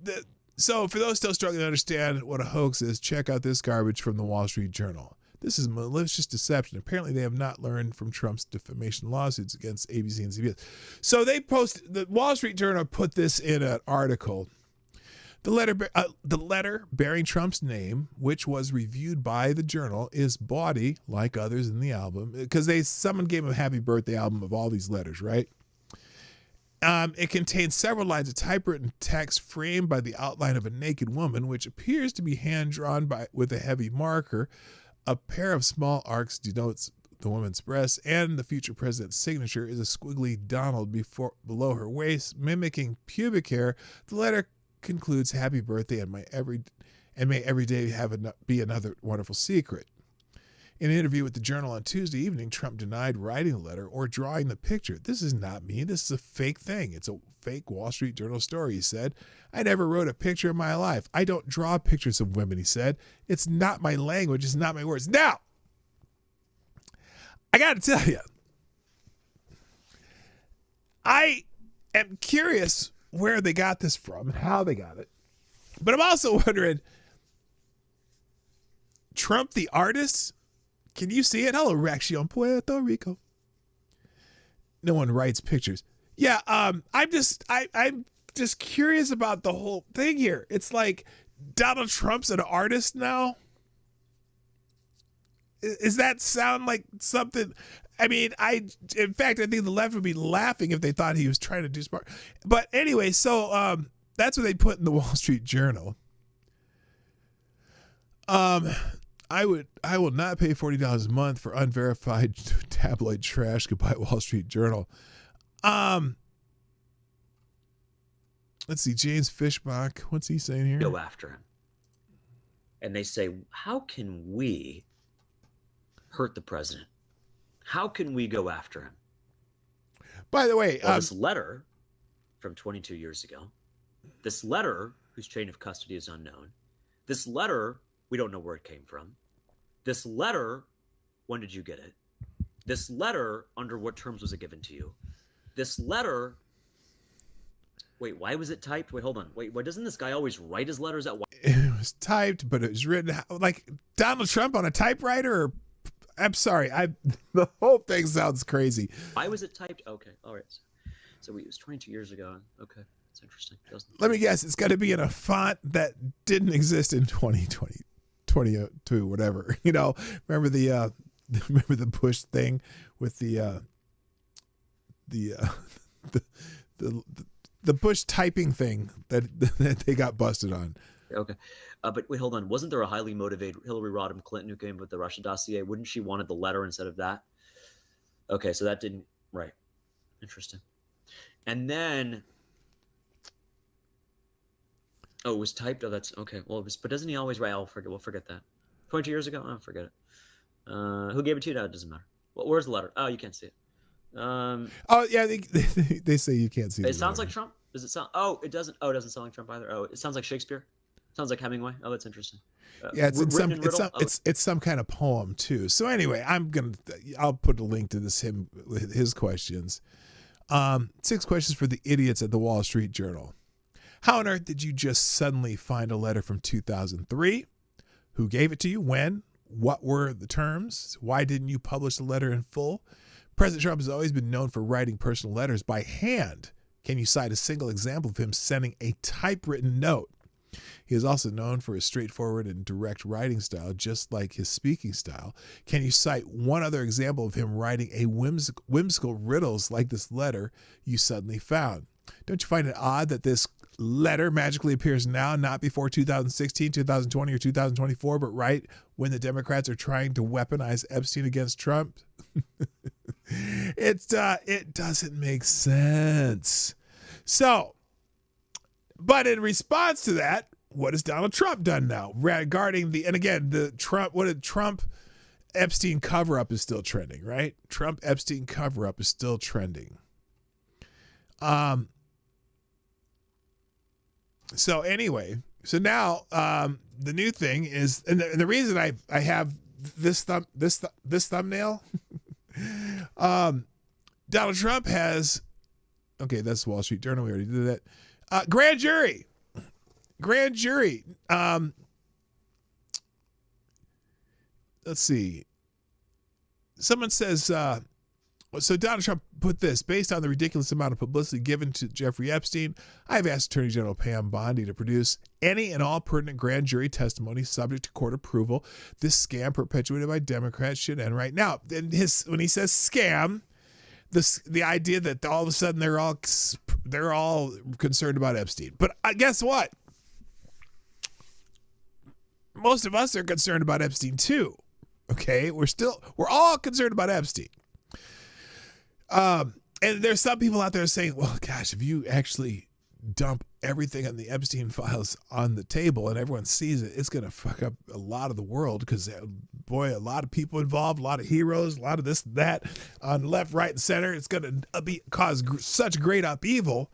So for those still struggling to understand what a hoax is, check out this garbage from the Wall Street Journal. This is malicious deception. Apparently, they have not learned from Trump's defamation lawsuits against ABC and CBS. So the Wall Street Journal put this in an article. The letter bearing Trump's name, which was reviewed by the Journal, is bawdy, like others in the album, because someone gave him a happy birthday album of all these letters, right? It contains several lines of typewritten text framed by the outline of a naked woman, which appears to be hand-drawn with a heavy marker. A pair of small arcs denotes the woman's breast, and the future president's signature is a squiggly Donald below her waist, mimicking pubic hair. The letter concludes, "Happy birthday, and may every day be another wonderful secret." In an interview with the Journal on Tuesday evening, Trump denied writing the letter or drawing the picture. "This is not me. This is a fake thing. It's a fake Wall Street Journal story," he said. "I never wrote a picture in my life. I don't draw pictures of women," he said. "It's not my language. It's not my words." Now, I got to tell you, I am curious where they got this from and how they got it. But I'm also wondering, Trump the artist? Can you see it? Hello, Reaction Puerto Rico. No one writes pictures. Yeah, I'm just curious about the whole thing here. It's like Donald Trump's an artist now. Does that sound like something? I mean, in fact, I think the left would be laughing if they thought he was trying to do smart. But anyway, so that's what they put in the Wall Street Journal. I will not pay $40 a month for unverified tabloid trash. Goodbye, Wall Street Journal. Let's see, James Fishbach. What's he saying here?
Go after him. And they say, how can we hurt the president? How can we go after him?
By the way,
well, this letter from 22 years ago, this letter whose chain of custody is unknown, this letter, we don't know where it came from. This letter, when did you get it? This letter, under what terms was it given to you? This letter, wait, why was it typed? Wait, hold on. Wait, why doesn't this guy always write his letters at once?
It was typed, but it was written like Donald Trump on a typewriter? Or I'm sorry. The whole thing sounds crazy.
Why was it typed? Okay, all right. So it was 22 years ago. Okay, that's interesting.
Let me guess. It's got to be in a font that didn't exist in 2020, 2022, whatever. You know, remember the Bush thing with the Bush typing thing that they got busted on.
Okay. But wait, hold on. Wasn't there a highly motivated Hillary Rodham Clinton who came with the Russia dossier? Wouldn't she wanted the letter instead of that? Okay, so that didn't, right. Interesting. And then, it was typed. Oh, that's okay. Well, but doesn't he always write? We'll forget that. 22 years ago? Oh, forget it. Who gave it to you? No, it doesn't matter. Well, where's the letter? Oh, you can't see it.
Oh yeah, they say you can't see it.
It sounds like Trump. Does it sound? Oh, it doesn't. Oh, it doesn't sound like Trump either. Oh, it sounds like Shakespeare. Sounds like Hemingway. Oh, that's interesting.
Yeah, it's some kind of poem too. So anyway, I'll put a link to his questions. 6 questions for the idiots at the Wall Street Journal. How on earth did you just suddenly find a letter from 2003? Who gave it to you? When? What were the terms? Why didn't you publish the letter in full? President Trump has always been known for writing personal letters by hand. Can you cite a single example of him sending a typewritten note? He is also known for his straightforward and direct writing style, just like his speaking style. Can you cite one other example of him writing a whimsical riddles like this letter you suddenly found? Don't you find it odd that this letter magically appears now, not before 2016, 2020, or 2024, but right when the Democrats are trying to weaponize Epstein against Trump? It doesn't make sense. So, but in response to that, what has Donald Trump done now regarding Trump Epstein cover-up is still trending, right? Trump Epstein cover-up is still trending. So anyway, so now the new thing is, and the reason I have this thumbnail, Donald Trump has, okay, that's Wall Street Journal. We already did that. Grand jury. Let's see. Someone says, so Donald Trump put this: based on the ridiculous amount of publicity given to Jeffrey Epstein, I have asked Attorney General Pam Bondi to produce any and all pertinent grand jury testimony subject to court approval. This scam perpetuated by Democrats should end right now. And when he says scam, the idea that all of a sudden they're all concerned about Epstein. But guess what? Most of us are concerned about Epstein too. Okay, we're all concerned about Epstein. And there's some people out there saying, well, gosh, if you actually dump everything on the Epstein files on the table and everyone sees it, it's going to fuck up a lot of the world because, boy, a lot of people involved, a lot of heroes, a lot of this, that, on left, right, and center. It's going to cause such great upheaval.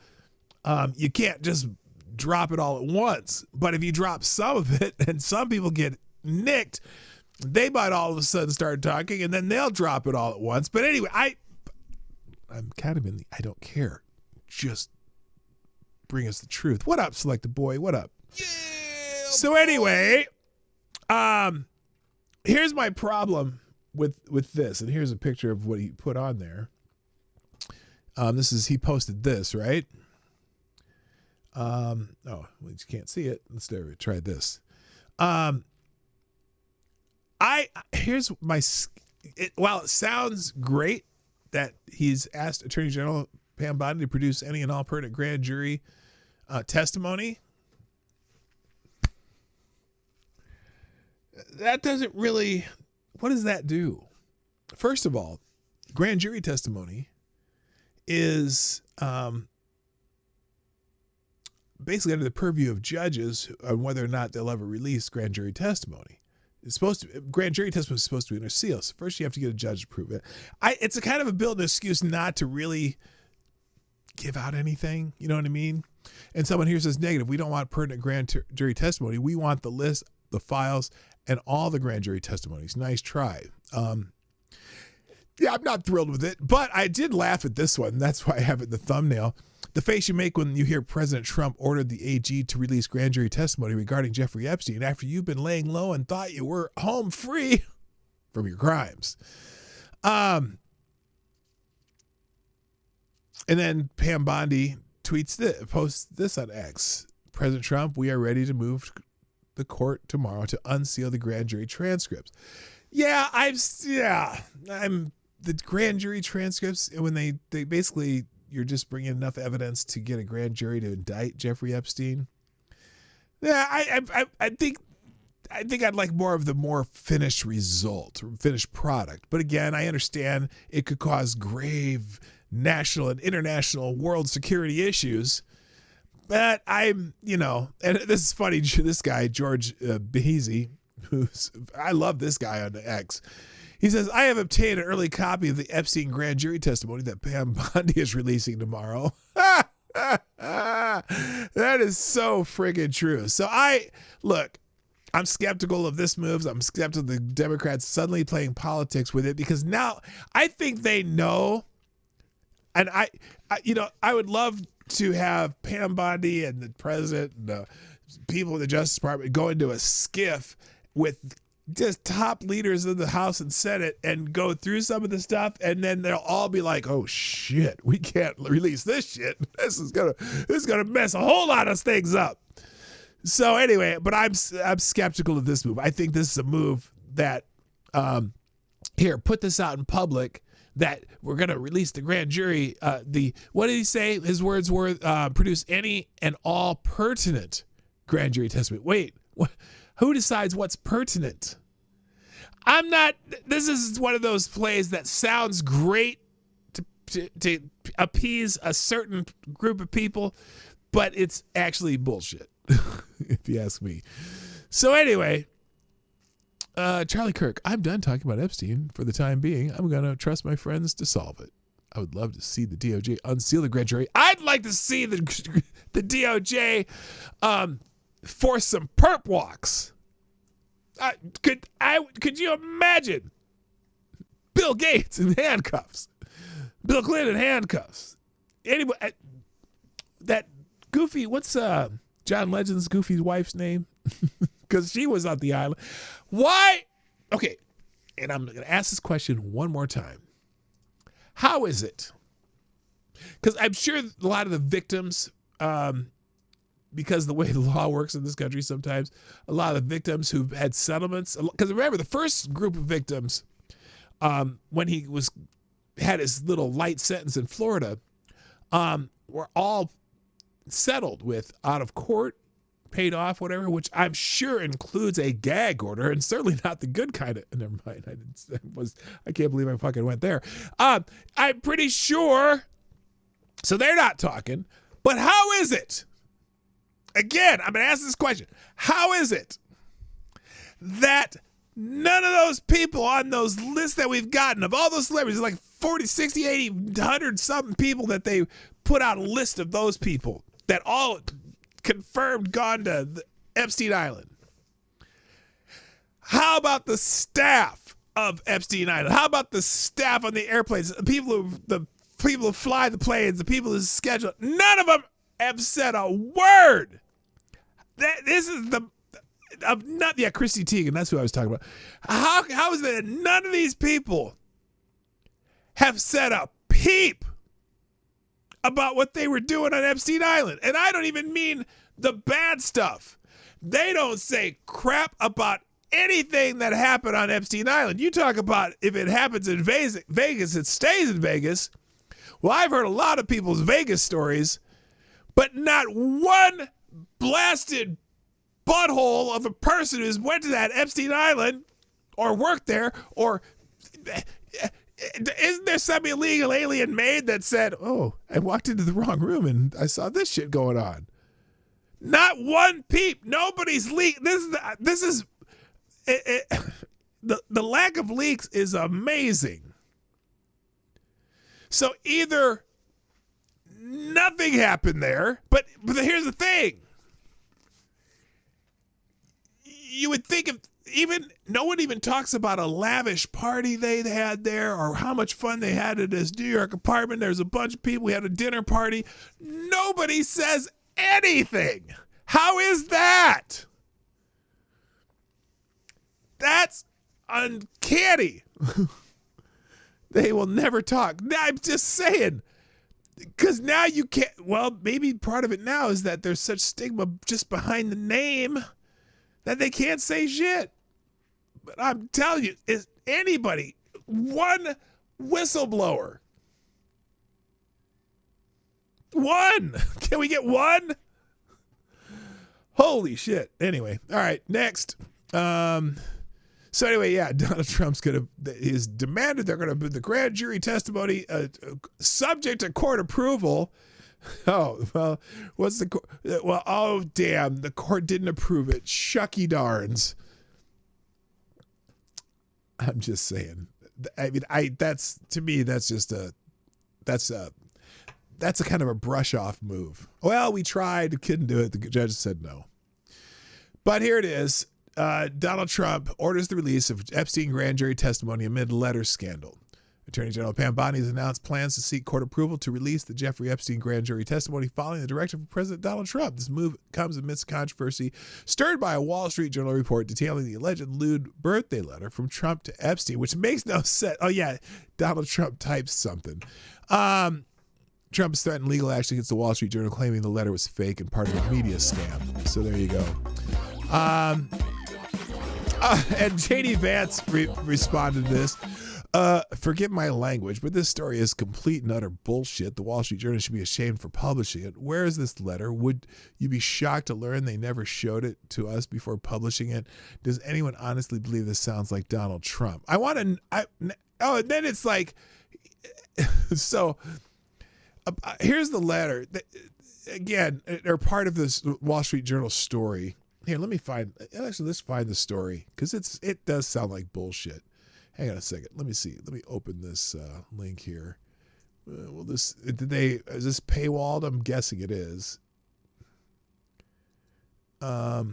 You can't just drop it all at once. But if you drop some of it and some people get nicked, they might all of a sudden start talking and then they'll drop it all at once. But anyway, I'm kind of in the I don't care. Just bring us the truth. What up, Selected Boy? What up? Yeah. So anyway, here's my problem with this, and here's a picture of what he put on there. He posted this, right? Oh, well, you can't see it. Let's try this. While it sounds great that he's asked Attorney General Pam Bondi to produce any and all pertinent grand jury testimony, that doesn't really, what does that do? First of all, grand jury testimony is basically under the purview of judges on whether or not they'll ever release grand jury testimony. Grand jury testimony is supposed to be under seal. So first you have to get a judge to prove it. It's a kind of a built-in excuse not to really give out anything. You know what I mean? And someone here says negative. We don't want pertinent grand jury testimony. We want the list, the files, and all the grand jury testimonies. Nice try. Yeah, I'm not thrilled with it, but I did laugh at this one. That's why I have it in the thumbnail. The face you make when you hear President Trump ordered the AG to release grand jury testimony regarding Jeffrey Epstein after you've been laying low and thought you were home free. from your crimes. And then Pam Bondi posts this on X. President Trump, we are ready to move the court tomorrow to unseal the grand jury transcripts. I'm the grand jury transcripts, when they basically, you're just bringing enough evidence to get a grand jury to indict Jeffrey Epstein. Yeah, I think I'd like more of the more finished result, or finished product. But again, I understand it could cause grave national and international world security issues. But and this is funny, this guy, George Behezy, I love this guy on X. He says, I have obtained an early copy of the Epstein grand jury testimony that Pam Bondi is releasing tomorrow. That is so friggin' true. So I'm skeptical of this move. I'm skeptical of the Democrats suddenly playing politics with it, because now I think they know. And I would love to have Pam Bondi and the president and the people in the Justice Department go into a skiff with just top leaders of the House and Senate and go through some of the stuff, and then they'll all be like, "Oh shit, we can't release this shit. This is gonna mess a whole lot of things up." So anyway, but I'm skeptical of this move. I think this is a move that put this out in public, that we're going to release the grand jury. What did he say? His words were, produce any and all pertinent grand jury testimony. Wait, who decides what's pertinent? This is one of those plays that sounds great to appease a certain group of people, but it's actually bullshit, if you ask me. So anyway, Charlie Kirk, I'm done talking about Epstein for the time being. I'm going to trust my friends to solve it. I would love to see the DOJ unseal the grand jury. I'd like to see the DOJ force some perp walks. Could you imagine Bill Gates in handcuffs, Bill Clinton in handcuffs? Anybody, that Goofy, what's John Legend's Goofy's wife's name? Because she was on the island. Why? Okay, and I'm going to ask this question one more time. How is it? Because I'm sure a lot of the victims, because the way the law works in this country sometimes, a lot of the victims who've had settlements, because remember, the first group of victims, when he had his little light sentence in Florida, were all settled with out of court, paid off, whatever, which I'm sure includes a gag order, and certainly not the good kind of. Never mind, I can't believe I fucking went there. I'm pretty sure. So they're not talking. But how is it? Again, I'm going to ask this question. How is it that none of those people on those lists that we've gotten, of all those celebrities, like 40, 60, 80, 100 something people that they put out a list of those people that all confirmed gone to the Epstein Island? How about the staff of Epstein Island? How about the staff on the airplanes? The people who fly the planes, the people who schedule. None of them have said a word. This is Chrissy Teigen. That's who I was talking about. How is it that none of these people have said a peep about what they were doing on Epstein Island? And I don't even mean the bad stuff. They don't say crap about anything that happened on Epstein Island. You talk about if it happens in Vegas, it stays in Vegas. Well, I've heard a lot of people's Vegas stories, but not one blasted butthole of a person who's went to that Epstein Island or worked there, or isn't there some illegal alien maid that said, "Oh, I walked into the wrong room and I saw this shit going on"? Not one peep. Nobody's leaked. This is the lack of leaks is amazing. So either nothing happened there, but here's the thing. You would think no one even talks about a lavish party they had there, or how much fun they had at his New York apartment. There's a bunch of people. We had a dinner party. Nobody says anything. How is that? That's uncanny. They will never talk. Now, I'm just saying, because now you can't. Well, maybe part of it now is that there's such stigma just behind the name that they can't say shit. But I'm telling you, is anybody, one whistleblower, one? Can we get one? Holy shit. Anyway, all right, next. So anyway, yeah, Donald Trump's is demanded they're going to the grand jury testimony subject to court approval. Oh, well, oh, damn, the court didn't approve it. Shucky darns. I'm just saying. I mean, that's a kind of a brush off move. Well, we tried, couldn't do it. The judge said no. But here it is. Donald Trump orders the release of Epstein grand jury testimony amid letter scandal. Attorney General Pam Bondi has announced plans to seek court approval to release the Jeffrey Epstein grand jury testimony following the directive from President Donald Trump. This move comes amidst controversy stirred by a Wall Street Journal report detailing the alleged lewd birthday letter from Trump to Epstein, which makes no sense. Oh, yeah, Donald Trump types something. Trump has threatened legal action against the Wall Street Journal, claiming the letter was fake and part of a media scam. So there you go. And J.D. Vance responded to this. Forgive my language, but this story is complete and utter bullshit. The Wall Street Journal should be ashamed for publishing it. Where is this letter? Would you be shocked to learn they never showed it to us before publishing it? Does anyone honestly believe this sounds like Donald Trump? And then it's like, so here's the letter. Again, they're part of this Wall Street Journal story. Here, let's find the story, because it does sound like bullshit. Hang on a second. Let me see. Let me open this link here. Is this paywalled? I'm guessing it is. Yeah,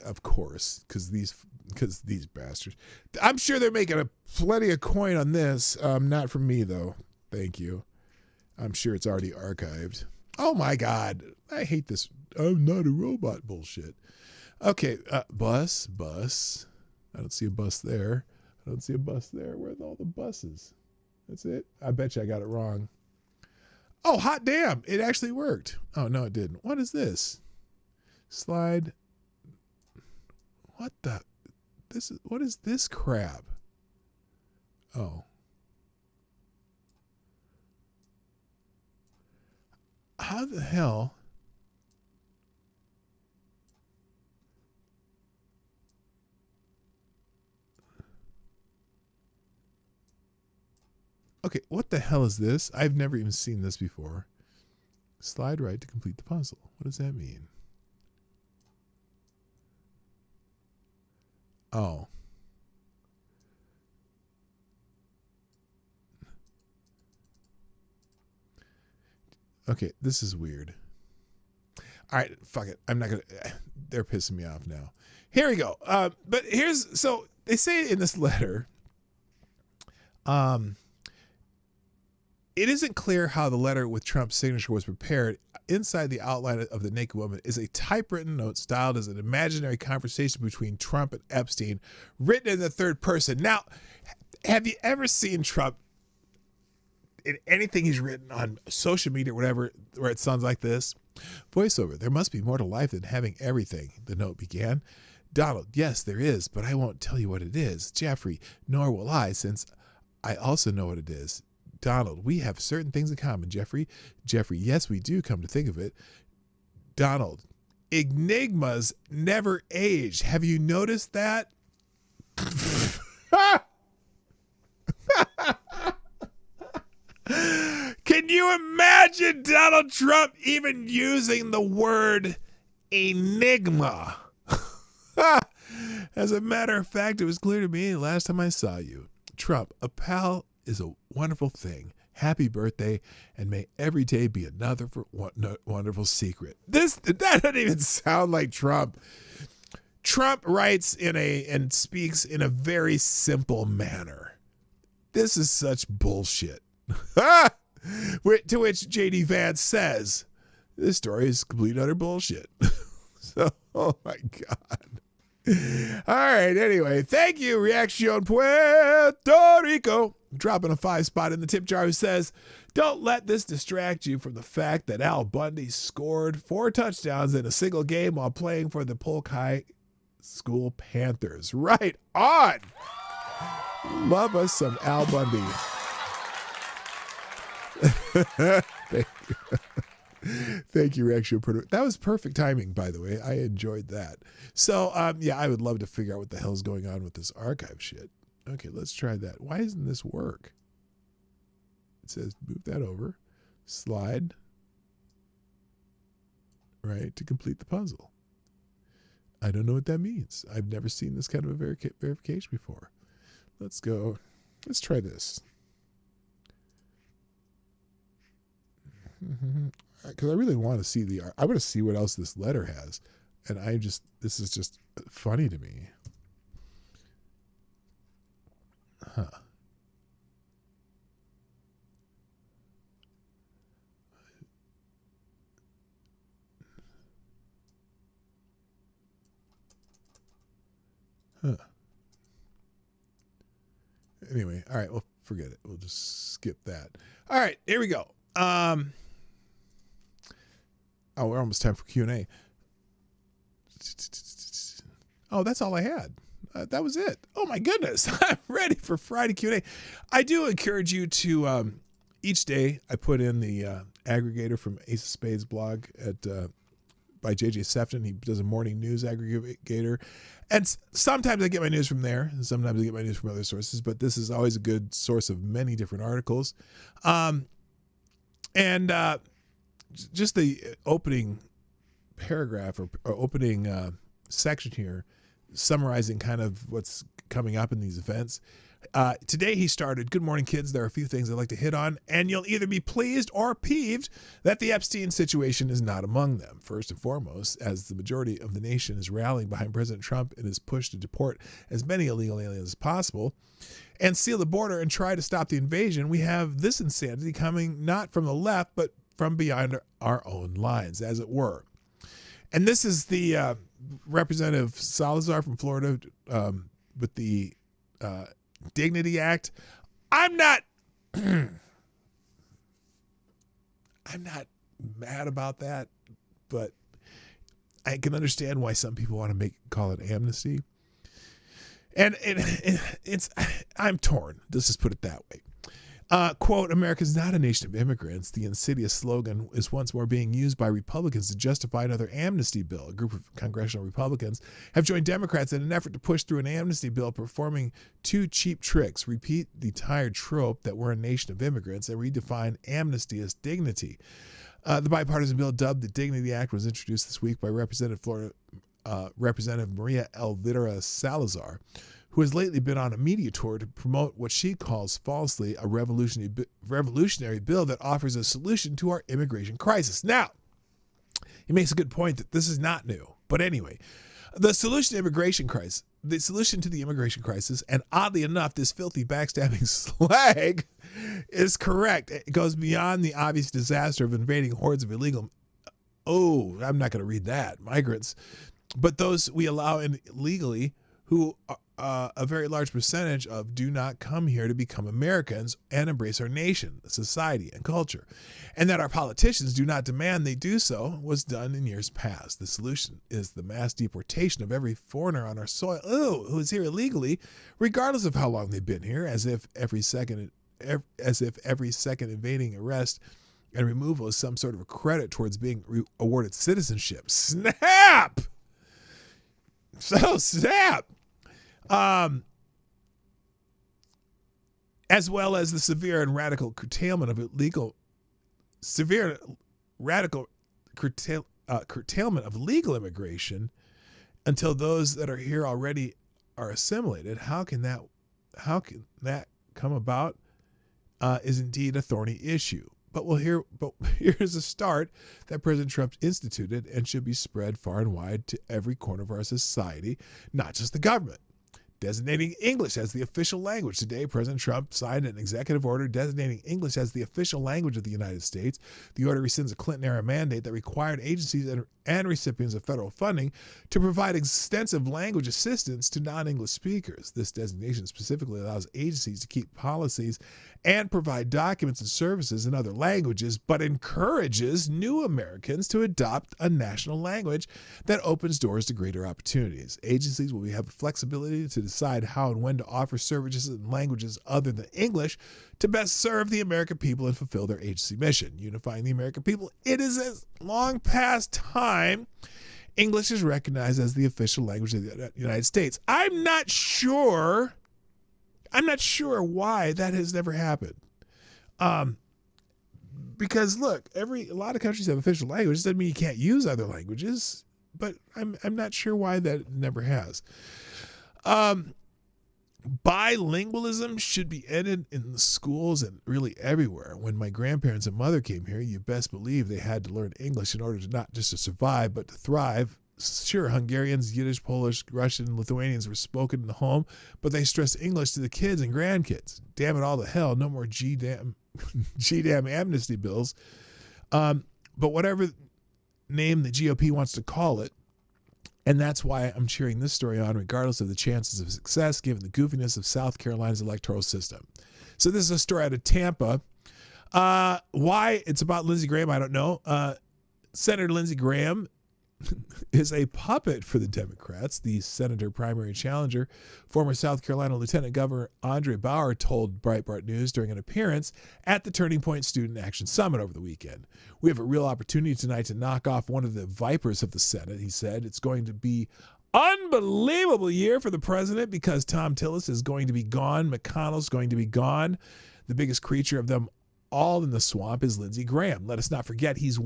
of course, because these bastards. I'm sure they're making plenty of coin on this. Not from me though. Thank you. I'm sure it's already archived. Oh my God, I hate this. I'm not a robot bullshit. Okay, bus. I don't see a bus there. Where are all the buses? That's it. I bet you I got it wrong. Oh, hot damn. It actually worked. Oh, no, it didn't. What is this? Slide. What is this crap? Oh. How the hell? Okay, what the hell is this? I've never even seen this before. Slide right to complete the puzzle. What does that mean? Oh. Okay, this is weird. All right, fuck it. I'm not going to... They're pissing me off now. Here we go. But so they say in this letter... It isn't clear how the letter with Trump's signature was prepared. Inside the outline of the naked woman is a typewritten note styled as an imaginary conversation between Trump and Epstein, written in the third person. Now, have you ever seen Trump in anything he's written on social media or whatever, where it sounds like this? Voiceover, there must be more to life than having everything, the note began. Donald, yes, there is, but I won't tell you what it is. Jeffrey, nor will I, since I also know what it is. Donald, we have certain things in common, Jeffrey. Jeffrey, yes, we do, come to think of it. Donald, enigmas never age. Have you noticed that? Can you imagine Donald Trump even using the word enigma? As a matter of fact, it was clear to me the last time I saw you. Trump, a pal is a wonderful thing. Happy birthday, and may every day be another wonderful secret. That doesn't even sound like Trump. Trump writes and speaks in a very simple manner. This is such bullshit. To which J.D. Vance says, this story is complete utter bullshit. So, oh my God. All right, anyway, thank you, Reaction Puerto Rico. Dropping a 5 spot in the tip jar, who says, don't let this distract you from the fact that Al Bundy scored 4 touchdowns in a single game while playing for the Polk High School Panthers. Right on. Love us some Al Bundy. Thank you. Thank you, Reaction Puerto Rico. That was perfect timing, by the way. I enjoyed that. So, yeah, I would love to figure out what the hell's going on with this archive shit. Okay, let's try that. Why doesn't this work? It says move that over, slide, right, to complete the puzzle. I don't know what that means. I've never seen this kind of a verification before. Let's go. Let's try this. Because I really want to see I want to see what else this letter has. And this is just funny to me. Huh. Huh. Anyway, all right, well, forget it. We'll just skip that. All right, here we go. Oh, we're almost time for Q&A. Oh, that's all I had. That was it. Oh my goodness. I'm ready for Friday Q&A. I do encourage you to, each day I put in the aggregator from Ace of Spades blog by JJ Sefton. He does a morning news aggregator. And sometimes I get my news from there. And sometimes I get my news from other sources, but this is always a good source of many different articles. Just the opening paragraph or opening section here, summarizing kind of what's coming up in these events. Today he started, good morning, kids. There are a few things I'd like to hit on, and you'll either be pleased or peeved that the Epstein situation is not among them. First and foremost, as the majority of the nation is rallying behind President Trump in his push to deport as many illegal aliens as possible and seal the border and try to stop the invasion, we have this insanity coming not from the left, but from beyond our own lines, as it were. And this is the Representative Salazar from Florida with the Dignity Act. I'm not mad about that, but I can understand why some people want to call it amnesty. And I'm torn. Let's just put it that way. Quote, America's not a nation of immigrants. The insidious slogan is once more being used by Republicans to justify another amnesty bill. A group of congressional Republicans have joined Democrats in an effort to push through an amnesty bill performing 2 cheap tricks: repeat the tired trope that we're a nation of immigrants and redefine amnesty as dignity. The bipartisan bill dubbed the Dignity Act was introduced this week by Representative Maria Elvira Salazar, who has lately been on a media tour to promote what she calls falsely a revolutionary bill that offers a solution to our immigration crisis. Now, he makes a good point that this is not new. But anyway, the solution to the immigration crisis, and oddly enough, this filthy backstabbing slag is correct. It goes beyond the obvious disaster of invading hordes of illegal, I'm not going to read that, migrants, but those we allow in illegally, who a very large percentage of do not come here to become Americans and embrace our nation, society, and culture. And that our politicians do not demand they do so was done in years past. The solution is the mass deportation of every foreigner on our soil who is here illegally, regardless of how long they've been here, as if every second invading, arrest, and removal is some sort of a credit towards being awarded citizenship. Snap! So snap! As well as the severe and radical curtailment of legal immigration until those that are here already are assimilated. How can that come about? Is indeed a thorny issue. But here's a start that President Trump instituted and should be spread far and wide to every corner of our society, not just the government. designating English as the official language. Today, President Trump signed an executive order designating English as the official language of the United States. The order rescinds a Clinton-era mandate that required agencies and recipients of federal funding to provide extensive language assistance to non-English speakers. This designation specifically allows agencies to keep policies and provide documents and services in other languages, but encourages new Americans to adopt a national language that opens doors to greater opportunities. Agencies will have flexibility to decide how and when to offer services in languages other than English to best serve the American people and fulfill their agency mission. Unifying the American people, it is a long past time English is recognized as the official language of the United States. I'm not sure why that has never happened. Because look, a lot of countries have official languages. Doesn't mean you can't use other languages, but I'm not sure why that never has. Bilingualism should be ended in the schools and really everywhere. When my grandparents and mother came here, you best believe they had to learn English in order to not just to survive, but to thrive. Sure, Hungarians, Yiddish, Polish, Russian, Lithuanians were spoken in the home, but they stressed English to the kids and grandkids. Damn it all to hell, no more G-damn amnesty bills. But whatever name the GOP wants to call it, and that's why I'm cheering this story on, regardless of the chances of success, given the goofiness of South Carolina's electoral system. So this is a story out of Tampa. Why it's about Lindsey Graham, I don't know. Senator Lindsey Graham is a puppet for the Democrats. The senator primary challenger, former South Carolina Lieutenant Governor Andre Bauer, told Breitbart News during an appearance at the Turning Point Student Action Summit over the weekend. We have a real opportunity tonight to knock off one of the vipers of the Senate, he said. It's going to be unbelievable year for the president because Tom Tillis is going to be gone. McConnell's going to be gone. The biggest creature of them all in the swamp is Lindsey Graham. Let us not forget he's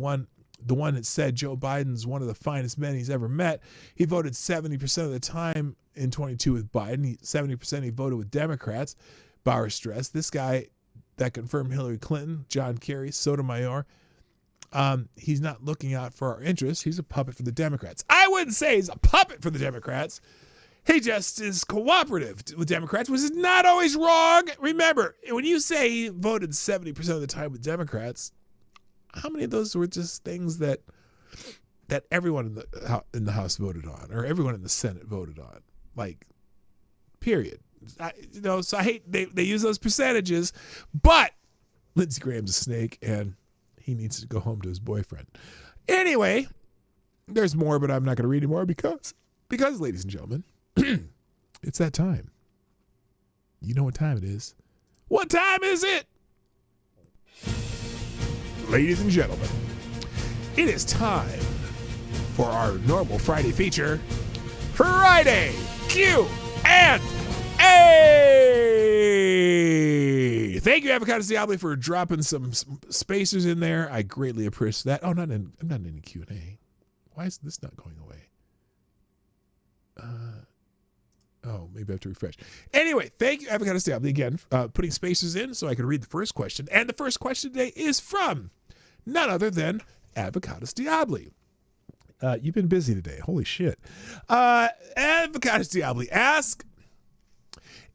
the one that said Joe Biden's one of the finest men he's ever met. He voted 70% of the time in 22 with Biden. 70% he voted with Democrats. Bauer stressed. This guy that confirmed Hillary Clinton, John Kerry, Sotomayor, he's not looking out for our interests. He's a puppet for the Democrats. I wouldn't say he's a puppet for the Democrats. He just is cooperative with Democrats, which is not always wrong. Remember, when you say he voted 70% of the time with Democrats, how many of those were just things that everyone in the House voted on, or everyone in the Senate voted on? Like, period. So I hate they use those percentages, but Lindsey Graham's a snake, and he needs to go home to his boyfriend. Anyway, there's more, but I'm not going to read anymore because, ladies and gentlemen, it's that time. You know what time it is. What time is it? Ladies and gentlemen, it is time for our normal Friday feature, Friday Q&A. Thank you, Avocado Diablo, for dropping some spacers in there. I greatly appreciate that. Oh, I'm not in any Q&A. Why is this not going away? Maybe I have to refresh. Anyway, thank you, Avocado Diablo, again, putting spacers in so I can read the first question. And the first question today is from none other than Avocado Diablo. You've been busy today. Holy shit. Avocado Diablo asks,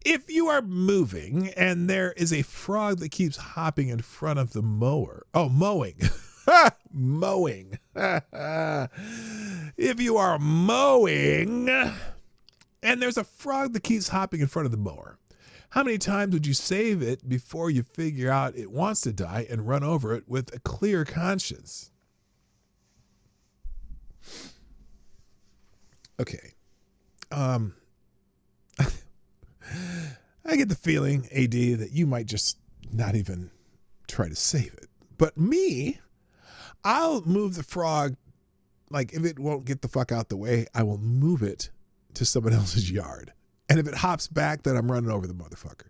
if you are moving and there is a frog that keeps hopping in front of the mower. Oh, mowing. Mowing. If you are mowing and there's a frog that keeps hopping in front of the mower, how many times would you save it before you figure out it wants to die and run over it with a clear conscience? Okay. I get the feeling, AD, that you might just not even try to save it. But me, I'll move the frog. Like, if it won't get the fuck out the way, I will move it to someone else's yard. And if it hops back, then I'm running over the motherfucker.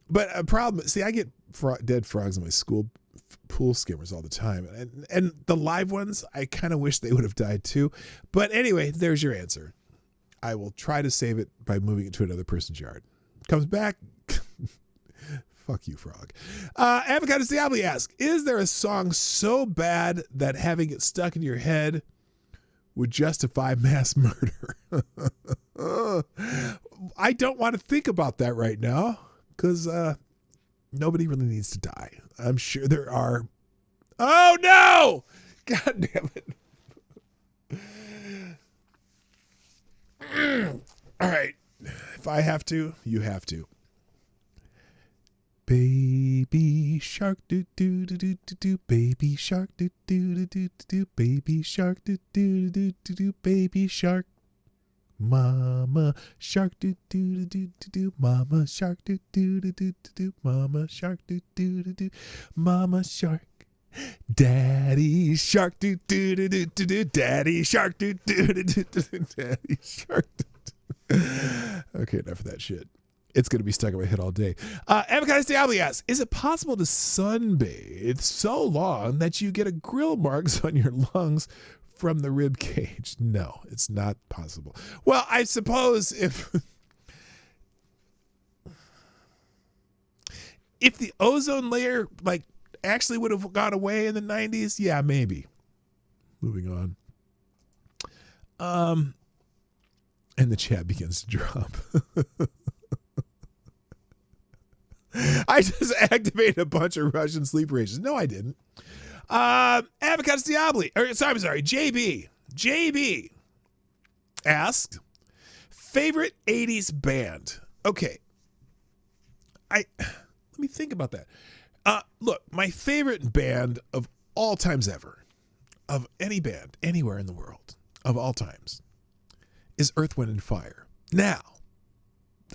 But a problem, see, I get dead frogs in my school pool skimmers all the time. And the live ones, I kind of wish they would have died too. But anyway, there's your answer. I will try to save it by moving it to another person's yard. Comes back. Fuck you, frog. Avocado Diablo asks, is there a song so bad that having it stuck in your head would justify mass murder? I don't want to think about that right now because nobody really needs to die. I'm sure there are. Oh, no! God damn it. All right. If I have to, you have to. Baby shark do do do do do do, baby shark do do do do do, baby shark do do do do do, baby shark. Mama shark do do do do do, mama shark do do do do do, mama shark do do do, mama shark. Daddy shark do do do do do, daddy shark do do do do, daddy shark. Okay, enough of that shit. It's going to be stuck in my head all day. Avocados Diablo asks, is it possible to sunbathe so long that you get a grill marks on your lungs from the rib cage? No, it's not possible. Well, I suppose if the ozone layer actually would have gone away in the 90s, yeah, maybe. Moving on. And the chat begins to drop. I just activated a bunch of Russian sleep rations. No, I didn't. Avocados Diablo. Sorry. JB asked, favorite 80s band. Okay. Let me think about that. Look, my favorite band of all times ever, of any band, anywhere in the world, of all times, is Earth, Wind, and Fire. Now,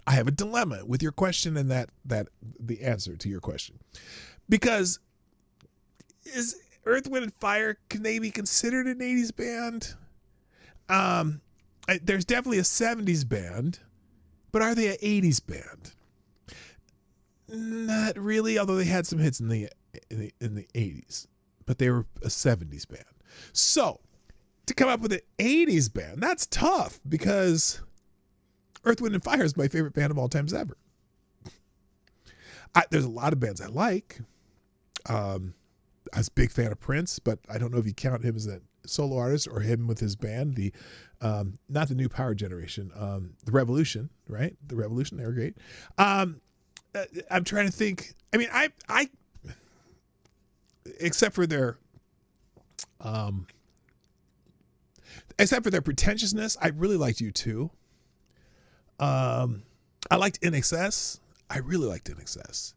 I have a dilemma with your question and that the answer to your question. Because is Earth, Wind, and Fire, can they be considered an 80s band? There's definitely a 70s band, but are they an 80s band? Not really, although they had some hits in the 80s, but they were a 70s band. So, to come up with an 80s band, that's tough because Earth, Wind, and Fire is my favorite band of all times ever. There's a lot of bands I like. I was a big fan of Prince, but I don't know if you count him as a solo artist or him with his band. Not the New Power Generation, the Revolution, right? The Revolution, they were great. I'm trying to think. I mean, I except for their pretentiousness, I really liked U2. I liked NXS. I really liked NXS.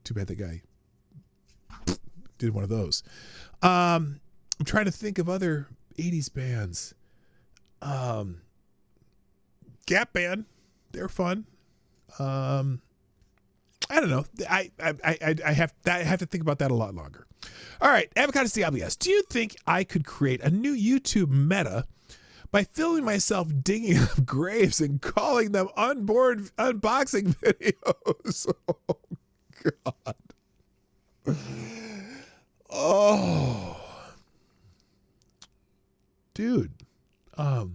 Too bad the guy did one of those. I'm trying to think of other 80s bands. Gap Band, they're fun. I don't know. I have to think about that a lot longer. All right, Avocados Diablo asks, do you think I could create a new YouTube meta by filming myself digging up graves and calling them unborn unboxing videos? Oh, God. Oh. Dude. I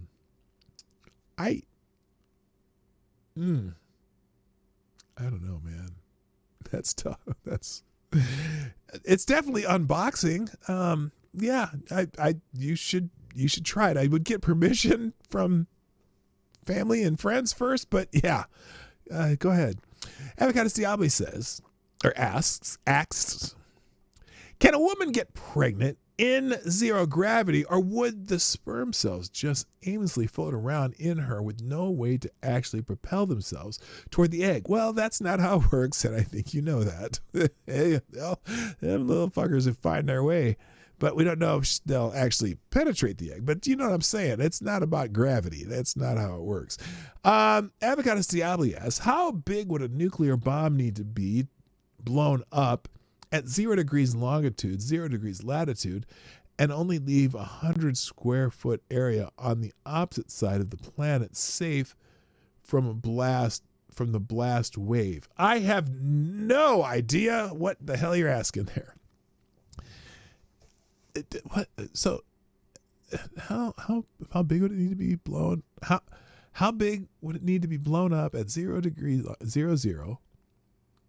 don't know, man. That's tough. It's definitely unboxing. Yeah, you should try it. I would get permission from family and friends first, but yeah, go ahead. Avocados Diablo says, or asks, can a woman get pregnant in zero gravity, or would the sperm cells just aimlessly float around in her with no way to actually propel themselves toward the egg? Well, that's not how it works, and I think you know that. Hey, them little fuckers have find their way, but we don't know if they'll actually penetrate the egg. But you know what I'm saying? It's not about gravity. That's not how it works. Avocados Diablo asks, how big would a nuclear bomb need to be blown up at 0 degrees longitude, 0 degrees latitude, and only leave 100 square foot area on the opposite side of the planet safe from the blast wave? I have no idea what the hell you're asking there. What? So how big would it need to be blown? How big would it need to be blown up at 0 degrees 00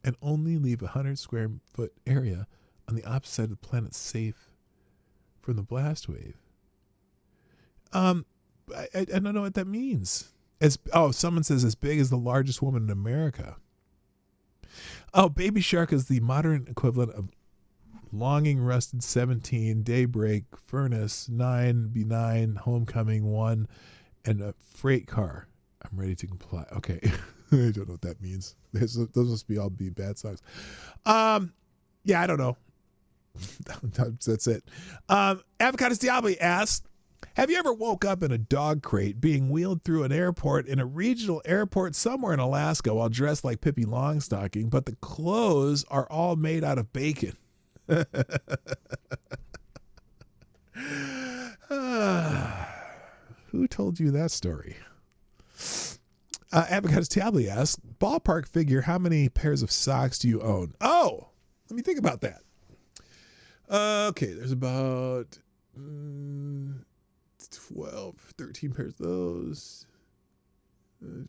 and only leave 100 square foot area on the opposite side of the planet safe from the blast wave? I don't know what that means. Someone says as big as the largest woman in America. Oh, baby shark is the modern equivalent of longing rusted 17, daybreak, furnace 9, B9, homecoming 1, and a freight car. I'm ready to comply. Okay. I don't know what that means. Those must be bad songs. Yeah, I don't know. That's it. Avocados Diablo asks, have you ever woke up in a dog crate being wheeled through an airport in a regional airport somewhere in Alaska while dressed like Pippi Longstocking, but the clothes are all made out of bacon? Who told you that story? Avocados Diablo asks, ballpark figure, how many pairs of socks do you own? Oh, let me think about that. Okay, there's about 12, 13 pairs of those.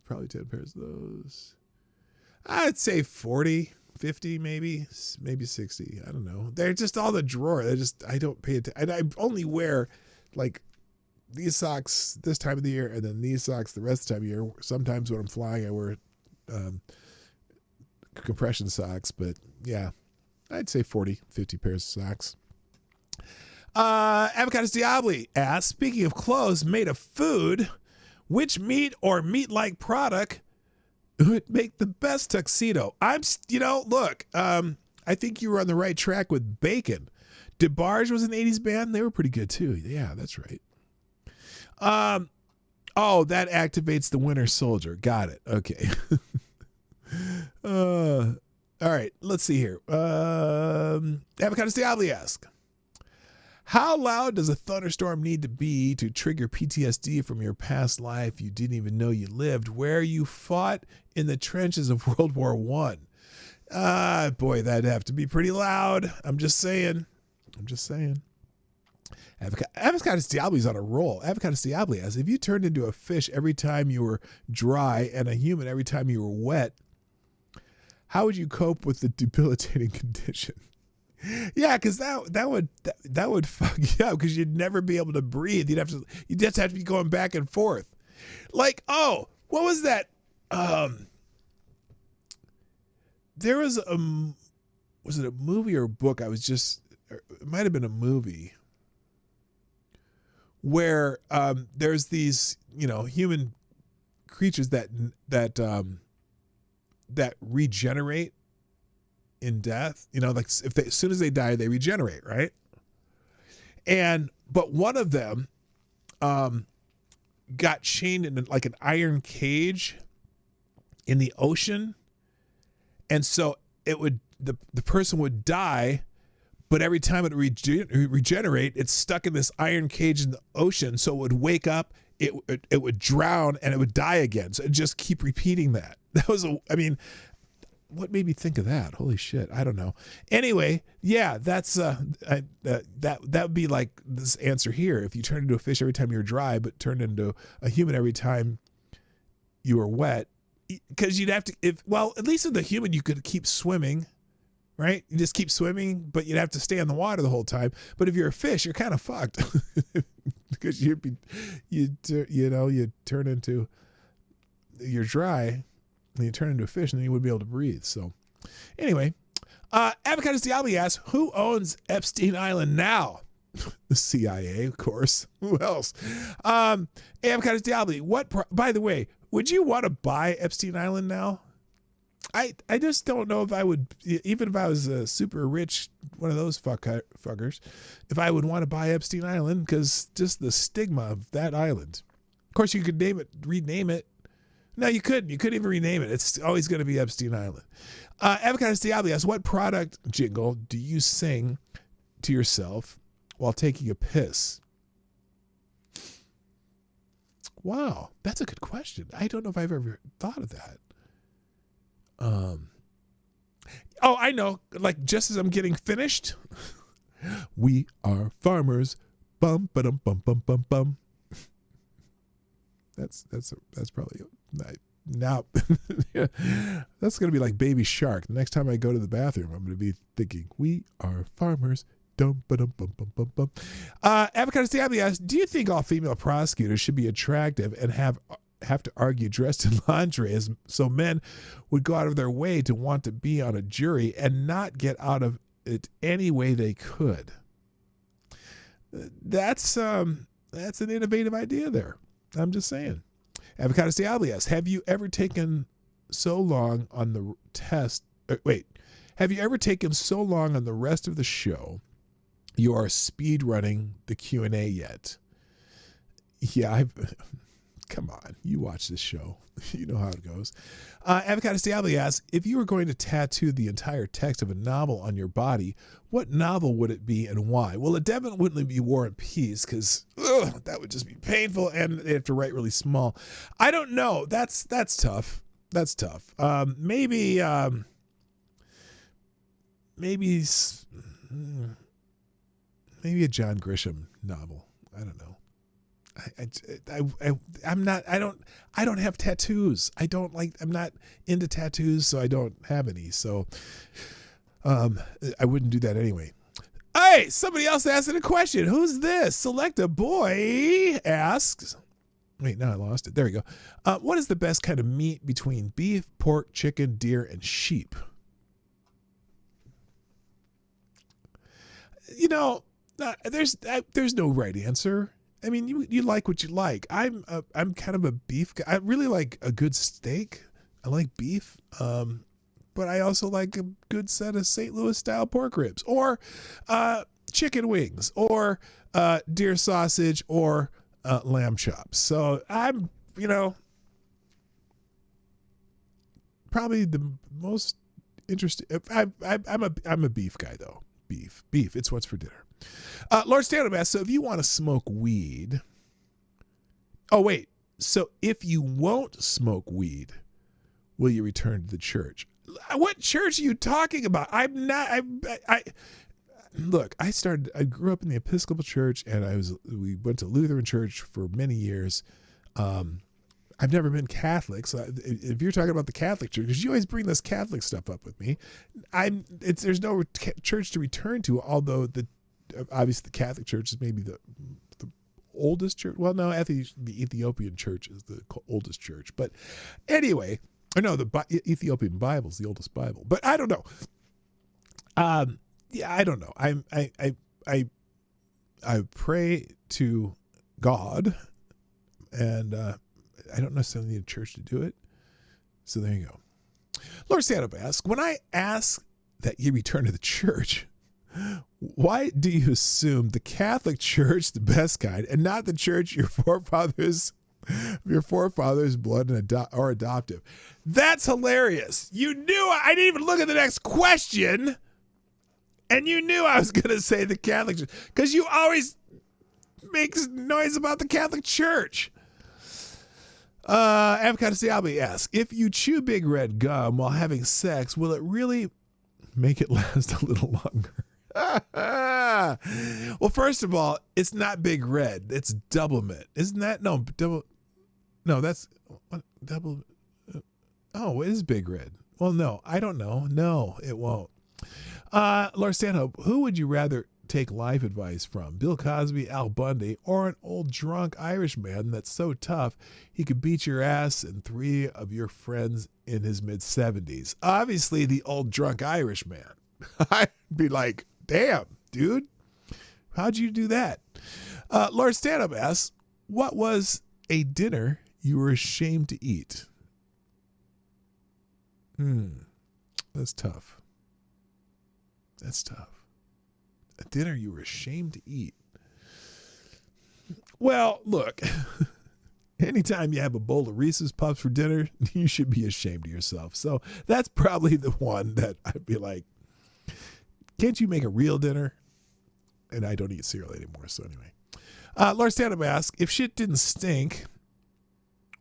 Probably 10 pairs of those. I'd say 40, 50, maybe 60. I don't know. They're just all the drawer. I don't pay attention. I only wear like these socks this time of the year and then these socks the rest of the time of the year. Sometimes when I'm flying, I wear compression socks, but yeah, I'd say 40, 50 pairs of socks. Avocados Diablo asks, speaking of clothes made of food, which meat or meat-like product would make the best tuxedo? Look, I think you were on the right track with bacon. DeBarge was an 80s band. They were pretty good too. Yeah, that's right. That activates the Winter Soldier. Got it. Okay. All right, let's see here. Avocados Diablo asks, how loud does a thunderstorm need to be to trigger PTSD from your past life you didn't even know you lived, where you fought in the trenches of World War I? Boy, that'd have to be pretty loud. I'm just saying. Avocados Diablo's on a roll. Avocados Diablo asks, if you turned into a fish every time you were dry and a human every time you were wet, how would you cope with the debilitating condition? Yeah, because that would fuck you up because you'd never be able to breathe. You'd just have to be going back and forth. Like, what was that? There was was it a movie or a book? It might have been a movie where there's these human creatures that regenerate in death, like as soon as they die, they regenerate, right? But one of them got chained in like an iron cage in the ocean, and so the person would die, but every time it regenerate, it's stuck in this iron cage in the ocean, so it would wake up, it would drown, and it would die again. So it just keep repeating that. That was what made me think of that? Holy shit. I don't know. Anyway, yeah, that's that would be like this answer here. If you turn into a fish every time you're dry, but turn into a human every time you were wet, because you'd have to, at least with the human, you could keep swimming, right? You just keep swimming, but you'd have to stay in the water the whole time. But if you're a fish, you're kind of fucked because you turn into, you're dry. And you turn into a fish, and then you wouldn't be able to breathe. So, anyway, Avocados Diablo asks, who owns Epstein Island now? The CIA, of course. Who else? Avocados Diablo, by the way, would you want to buy Epstein Island now? I just don't know if I would, even if I was a super rich, one of those fuckers, if I would want to buy Epstein Island, because just the stigma of that island. Of course, you could rename it. No, you couldn't. You couldn't even rename it. It's always going to be Epstein Island. Avocados Diablo asks, what product jingle do you sing to yourself while taking a piss? Wow, that's a good question. I don't know if I've ever thought of that. I know. Like, just as I'm getting finished, we are farmers. Bum, ba-dum, bum, bum, bum, bum. That's probably now. That's gonna be like Baby Shark. The next time I go to the bathroom, I'm gonna be thinking, "We are farmers." Avocado Stabby asks, do you think all female prosecutors should be attractive and have to argue dressed in lingerie so men would go out of their way to want to be on a jury and not get out of it any way they could? That's an innovative idea there. I'm just saying. Avocado Stabby asks, have you ever taken so long on the test? Have you ever taken so long on the rest of the show you are speed running the Q&A yet? Yeah, come on. You watch this show. You know how it goes. Avocado Stabby asks, if you were going to tattoo the entire text of a novel on your body, what novel would it be and why? Well, it definitely wouldn't be War and Peace because that would just be painful and they have to write really small. I don't know. That's tough. That's tough. Maybe a John Grisham novel. I don't know. I don't have tattoos. I'm not into tattoos, so I don't have any. So I wouldn't do that anyway. Hey, somebody else asked a question. Who's this? Select a Boy asks. Wait, now I lost it. There we go. What is the best kind of meat between beef, pork, chicken, deer, and sheep? You know, there's no right answer. I mean, you like what you like. I'm kind of a beef guy. I really like a good steak. I like beef, but I also like a good set of St. Louis style pork ribs, or chicken wings, or deer sausage, or lamb chops. So I'm, probably the most interesting. I'm a beef guy though. Beef. It's what's for dinner. Lord Stanhope asks, so if you want to smoke weed, so if you won't smoke weed, will you return to the church? What church are you talking about? Look, I grew up in the Episcopal Church, and we went to Lutheran Church for many years. I've never been Catholic, so if you're talking about the Catholic Church, because you always bring this Catholic stuff up with me, there's no church to return to, although obviously the Catholic Church is maybe the oldest church. Well, no, the Ethiopian Church is the oldest church. But anyway, the Ethiopian Bible is the oldest Bible. But I don't know. Yeah, I don't know. I pray to God, and I don't necessarily need a church to do it. So there you go. Lord Stanhope asks, when I ask that you return to the church, why do you assume the Catholic Church, the best kind, and not the church your forefathers blood or adoptive? That's hilarious. You knew I didn't even look at the next question, and you knew I was going to say the Catholic Church because you always make noise about the Catholic Church. Avocado Siabi asks, if you chew Big Red gum while having sex, will it really make it last a little longer? Well, first of all, it's not Big Red. It's Double Mint. Isn't that? No, that's double. Oh, it is Big Red. Well, no, I don't know. No, it won't. Lord Stanhope, who would you rather take life advice from? Bill Cosby, Al Bundy, or an old drunk Irish man that's so tough he could beat your ass and 3 of your friends in his mid-70s? Obviously, the old drunk Irish man. I'd be like, damn, dude, how'd you do that? Lord Stanhope asks, what was a dinner you were ashamed to eat? That's tough. That's tough. A dinner you were ashamed to eat. Well, look, anytime you have a bowl of Reese's Puffs for dinner, you should be ashamed of yourself. So that's probably the one that I'd be like, can't you make a real dinner? And I don't eat cereal anymore. So anyway, Lord Stanhope asks, if shit didn't stink,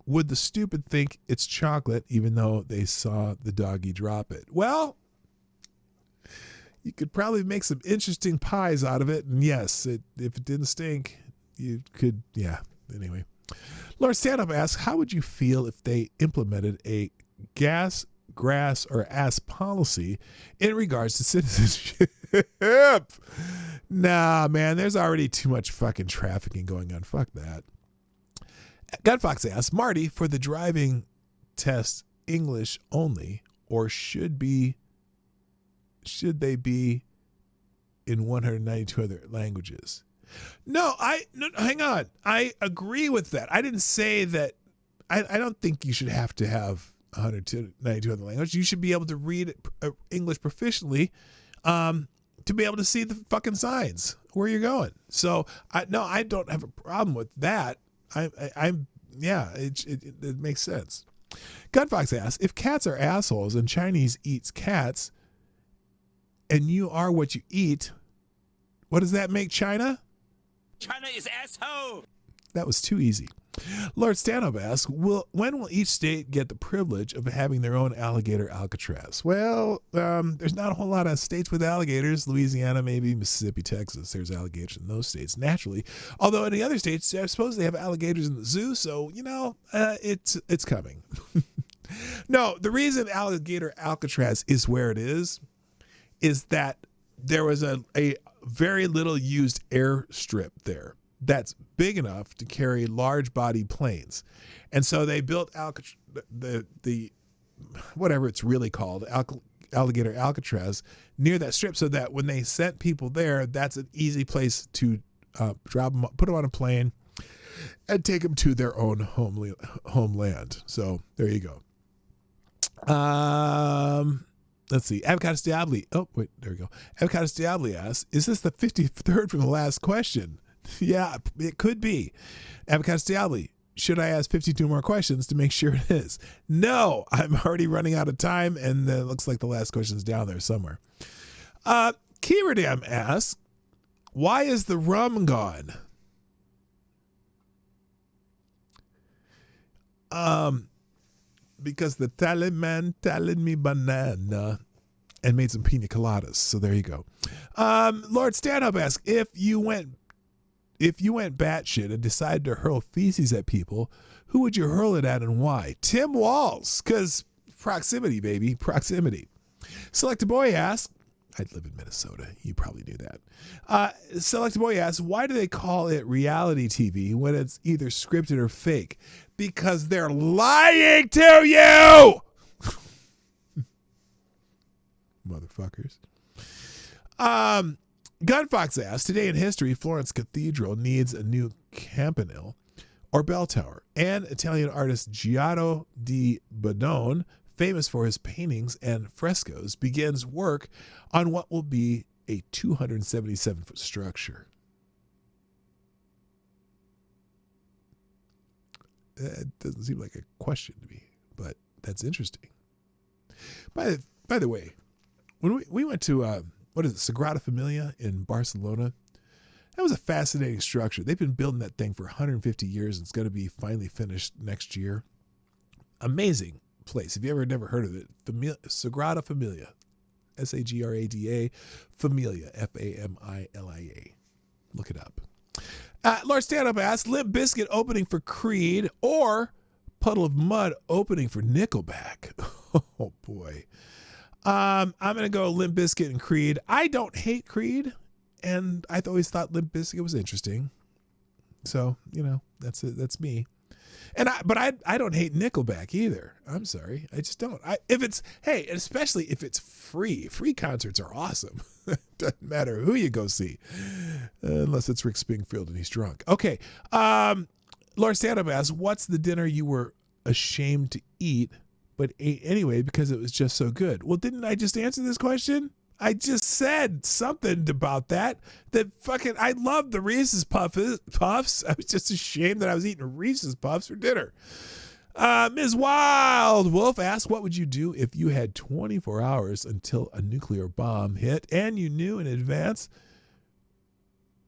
would the stupid think it's chocolate even though they saw the doggy drop it? Well, you could probably make some interesting pies out of it. And yes, if it didn't stink, you could, yeah. Anyway, Lord Stanhope asks, how would you feel if they implemented a gas, grass, or ass policy in regards to citizenship? Nah, man, there's already too much fucking trafficking going on. Fuck that. Gunfox asks, Marty, for the driving test, English only, or should they be in 192 other languages? No, hang on. I agree with that. I didn't say that. I don't think you should have to have 192 other languages. You should be able to read English proficiently to be able to see the fucking signs where you're going. So I don't have a problem with that. It makes sense. Gunfox asks, if cats are assholes and Chinese eats cats and you are what you eat, what does that make China?
China is asshole.
That was too easy. Lord Stanhope asks, when will each state get the privilege of having their own alligator Alcatraz? Well, there's not a whole lot of states with alligators. Louisiana, maybe Mississippi, Texas. There's alligators in those states naturally. Although in the other states, I suppose they have alligators in the zoo. So, it's coming. No, the reason alligator Alcatraz is where it is that there was a very little used airstrip there that's big enough to carry large body planes. And so they built the whatever it's really called, alligator Alcatraz, near that strip so that when they sent people there, that's an easy place to drop them, put them on a plane and take them to their own homeland. So there you go. Let's see. Avocados Diabli. Oh, wait, there we go. Avocados Diabli asks, is this the 53rd from the last question? Yeah, it could be. Avocados Diabli, should I ask 52 more questions to make sure it is? No, I'm already running out of time, and it looks like the last question is down there somewhere. Kiradam asks, why is the rum gone? Because the Taliban tallied me banana and made some pina coladas. So there you go. Lord Stanhope asks, if you went batshit and decided to hurl feces at people, who would you hurl it at and why? Tim Walls, because proximity, baby, proximity. Select a Boy asks, I'd live in Minnesota. You probably knew that. Select a Boy asks, why do they call it reality TV when it's either scripted or fake? Because they're lying to you! Motherfuckers. Gunfox asks, today in history, Florence Cathedral needs a new campanile or bell tower. And Italian artist Giotto di Bondone, famous for his paintings and frescoes, begins work on what will be a 277-foot structure. That doesn't seem like a question to me, but that's interesting. By the way, when we went to Sagrada Familia in Barcelona, that was a fascinating structure. They've been building that thing for 150 years. And it's going to be finally finished next year. Amazing place. If you never heard of it, Sagrada Familia, Sagrada Familia, Familia. Look it up. Lord Stanhope asks, Limp Bizkit opening for Creed or Puddle of Mud opening for Nickelback? Oh boy. I'm going to go Limp Bizkit and Creed. I don't hate Creed, and I always thought Limp Bizkit was interesting. So, that's it. That's me. But I don't hate Nickelback either. I'm sorry. I just don't. Especially if it's free. Free concerts are awesome. Doesn't matter who you go see. Unless it's Rick Springfield and he's drunk. Okay. Laura Stanhope asks, what's the dinner you were ashamed to eat but ate anyway because it was just so good? Well, didn't I just answer this question? I just said something about that I love the Reese's Puffs. I was just ashamed that I was eating Reese's Puffs for dinner. Ms. Wild Wolf asks, what would you do if you had 24 hours until a nuclear bomb hit and you knew in advance?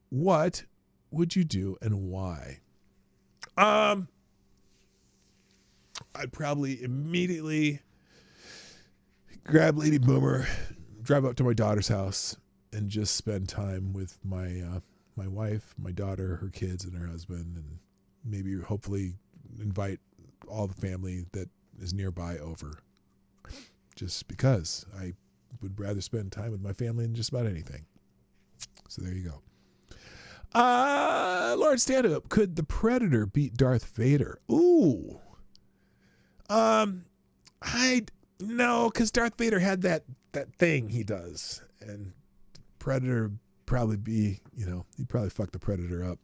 What would you do and why? I'd probably immediately grab Lady Boomer, drive up to my daughter's house, and just spend time with my wife, my daughter, her kids, and her husband, and maybe hopefully invite all the family that is nearby over. Just because I would rather spend time with my family than just about anything. So there you go. Lord Stand-Up, could the Predator beat Darth Vader? Ooh. No, because Darth Vader had that thing he does, and Predator probably be, he'd probably fuck the Predator up.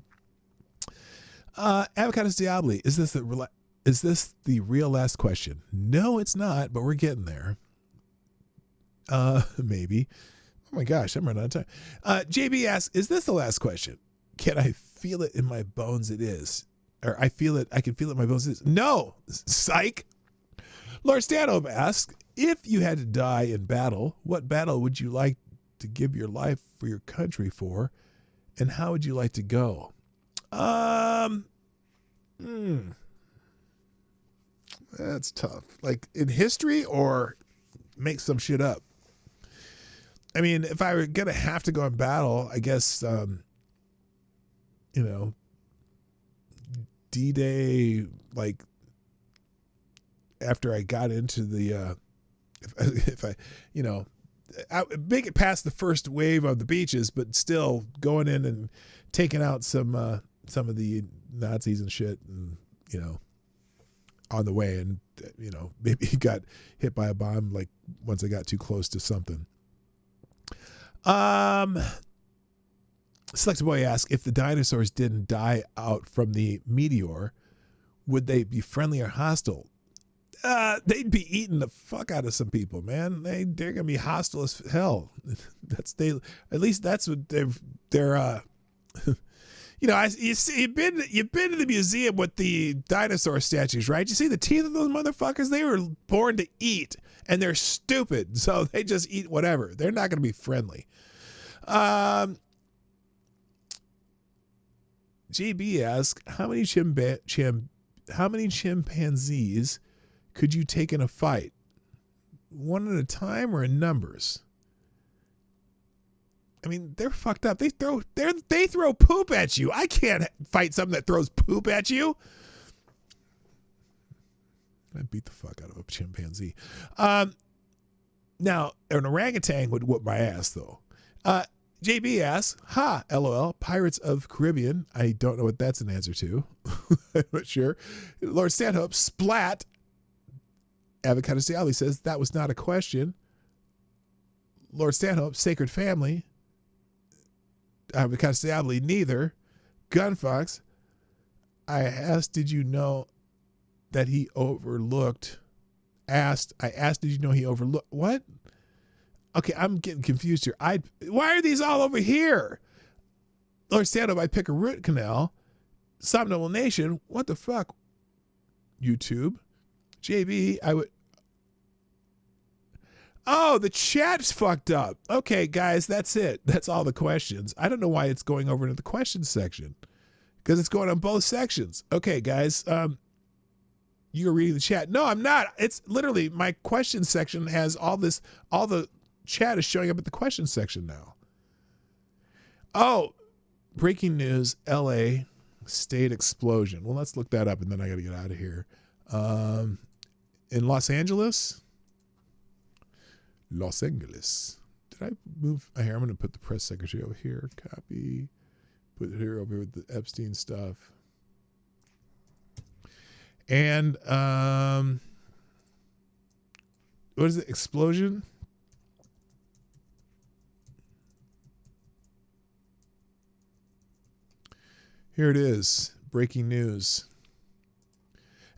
Avocados Diabli, is this the real last question? No, it's not, but we're getting there. Maybe. Oh my gosh, I'm running out of time. JB asks, is this the last question? Can I feel it in my bones? It is. Or I can feel it in my bones. It is. No, psych. Lord Stanhope asks, if you had to die in battle, what battle would you like to give your life for your country for? And how would you like to go? That's tough. Like in history or make some shit up? I mean, if I were going to have to go in battle, I guess, D-Day, like after I got into the, if I make it past the first wave of the beaches, but still going in and taking out some of the Nazis and shit, and on the way, and maybe got hit by a bomb like once I got too close to something. Selected Boy asks, if the dinosaurs didn't die out from the meteor, would they be friendly or hostile? They'd be eating the fuck out of some people, man. They're gonna be hostile as hell. At least that's what they're you've been to the museum with the dinosaur statues, right? You see the teeth of those motherfuckers? They were born to eat, and they're stupid, so they just eat whatever. They're not gonna be friendly. JB asks, how many chimpanzees could you take in a fight? One at a time or in numbers? I mean, they're fucked up. They throw poop at you. I can't fight something that throws poop at you. I beat the fuck out of a chimpanzee. Now, an orangutan would whoop my ass, though. JB asks, LOL, Pirates of Caribbean. I don't know what that's an answer to. I'm not sure. Lord Stanhope, splat. Avocado Stiali says, that was not a question. Lord Stanhope, Sacred Family. Avocado Stiali, neither. Gunfox, I asked, did you know that he overlooked? I asked, did you know he overlooked? What? Okay, I'm getting confused here. Why are these all over here? Lord Stanhope, I pick a root canal. Somnolent Nation, what the fuck? YouTube. JB, I would. Oh, the chat's fucked up. Okay, guys, that's it. That's all the questions. I don't know why it's going over into the questions section, because it's going on both sections. Okay, guys, you're reading the chat. No, I'm not. It's literally my questions section has all the chat is showing up at the questions section now. Oh, breaking news, LA state explosion. Well, let's look that up, and then I got to get out of here. In Los Angeles. Did I move? Here, I'm going to put the press secretary over here. Copy. Put it here over here with the Epstein stuff. And what is it? Explosion? Here it is. Breaking news.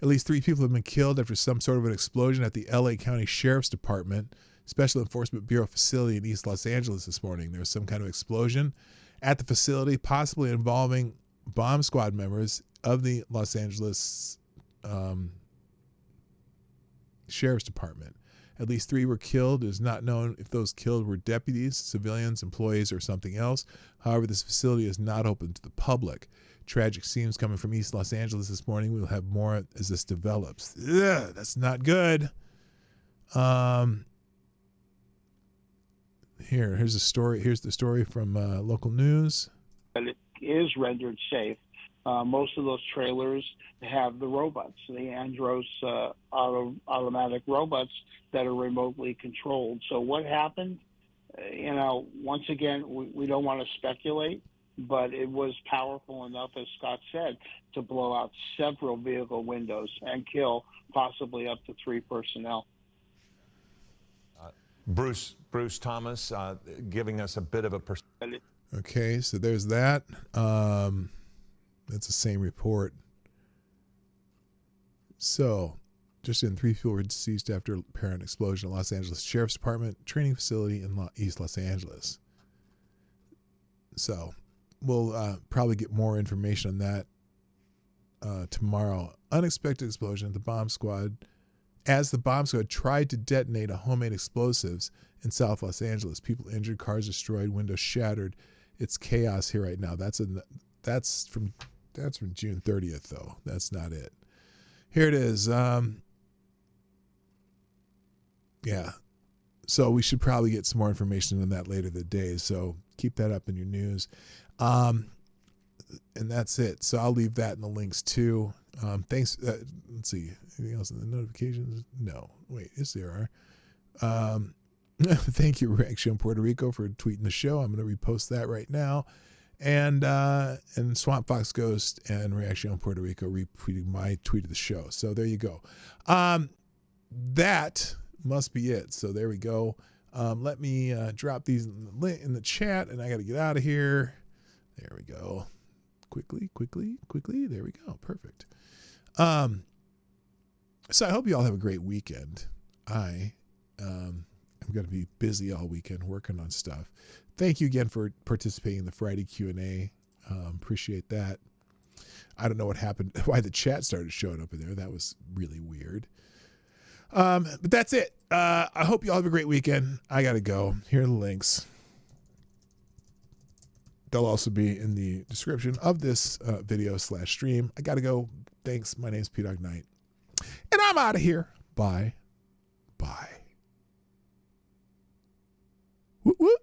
At least 3 people have been killed after some sort of an explosion at the LA County Sheriff's Department Special Enforcement Bureau facility in East Los Angeles this morning. There was some kind of explosion at the facility, possibly involving bomb squad members of the Los Angeles Sheriff's Department. At least 3 were killed. It is not known if those killed were deputies, civilians, employees, or something else. However, this facility is not open to the public. Tragic scenes coming from East Los Angeles this morning. We'll have more as this develops. Ugh, that's not good. Here's the story. Here's the story from local news.
And it is rendered safe. Most of those trailers have the robots, the Andros automatic robots that are remotely controlled. So what happened once again, we don't want to speculate, but it was powerful enough, as Scott said, to blow out several vehicle windows and kill possibly up to 3 personnel.
Bruce Thomas giving us a bit of a perspective.
Okay, so there's that. That's the same report. So, just in 3 people were deceased after apparent explosion at Los Angeles Sheriff's Department training facility in East Los Angeles. So, we'll probably get more information on that tomorrow. Unexpected explosion at the bomb squad. As the bomb squad tried to detonate a homemade explosives in South Los Angeles, people injured, cars destroyed, windows shattered. It's chaos here right now. That's from June 30th though. That's not it. Here it is. Yeah. So we should probably get some more information on that later in the day. So keep that up in your news. And that's it. So I'll leave that in the links too. Thanks. Let's see. Anything else in the notifications? No. Wait, yes, there are. Thank you, Reaction Puerto Rico, for tweeting the show. I'm going to repost that right now. And Swamp Fox Ghost and Reaction Puerto Rico retweeting my tweet of the show. So there you go. That must be it. So there we go. Let me drop these in the chat, and I got to get out of here. There we go. Quickly. There we go. Perfect. So I hope you all have a great weekend. I'm going to be busy all weekend working on stuff. Thank you again for participating in the Friday Q&A. Appreciate that. I don't know what happened, why the chat started showing up in there. That was really weird. But that's it. I hope you all have a great weekend. I got to go. Here are the links. They'll also be in the description of this video/stream. I got to go. Thanks. My name's PDawgKnight. And I'm out of here. Bye. Bye. Whoop, whoop.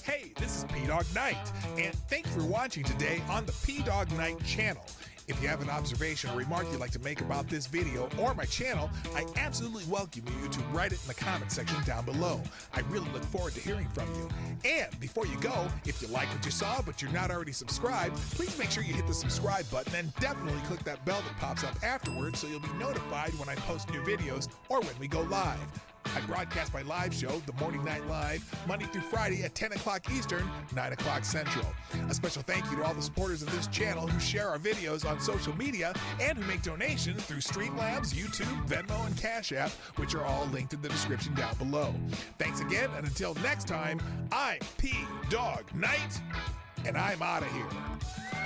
Hey, this is PDawgKnight, and thanks for watching today on the PDawgKnight channel. If you have an observation or remark you'd like to make about this video or my channel, I absolutely welcome you to write it in the comment section down below. I really look forward to hearing from you. And before you go, if you like what you saw but you're not already subscribed, please make sure you hit the subscribe button and definitely click that bell that pops up afterwards so you'll be notified when I post new videos or when we go live. I broadcast my live show, The Morning Night Live, Monday through Friday at 10 o'clock Eastern, 9 o'clock Central. A special thank you to all the supporters of this channel who share our videos on social media and who make donations through Streamlabs, YouTube, Venmo, and Cashapp, which are all linked in the description down below. Thanks again, and until next time, I'm PDawgKnight, and I'm out of here.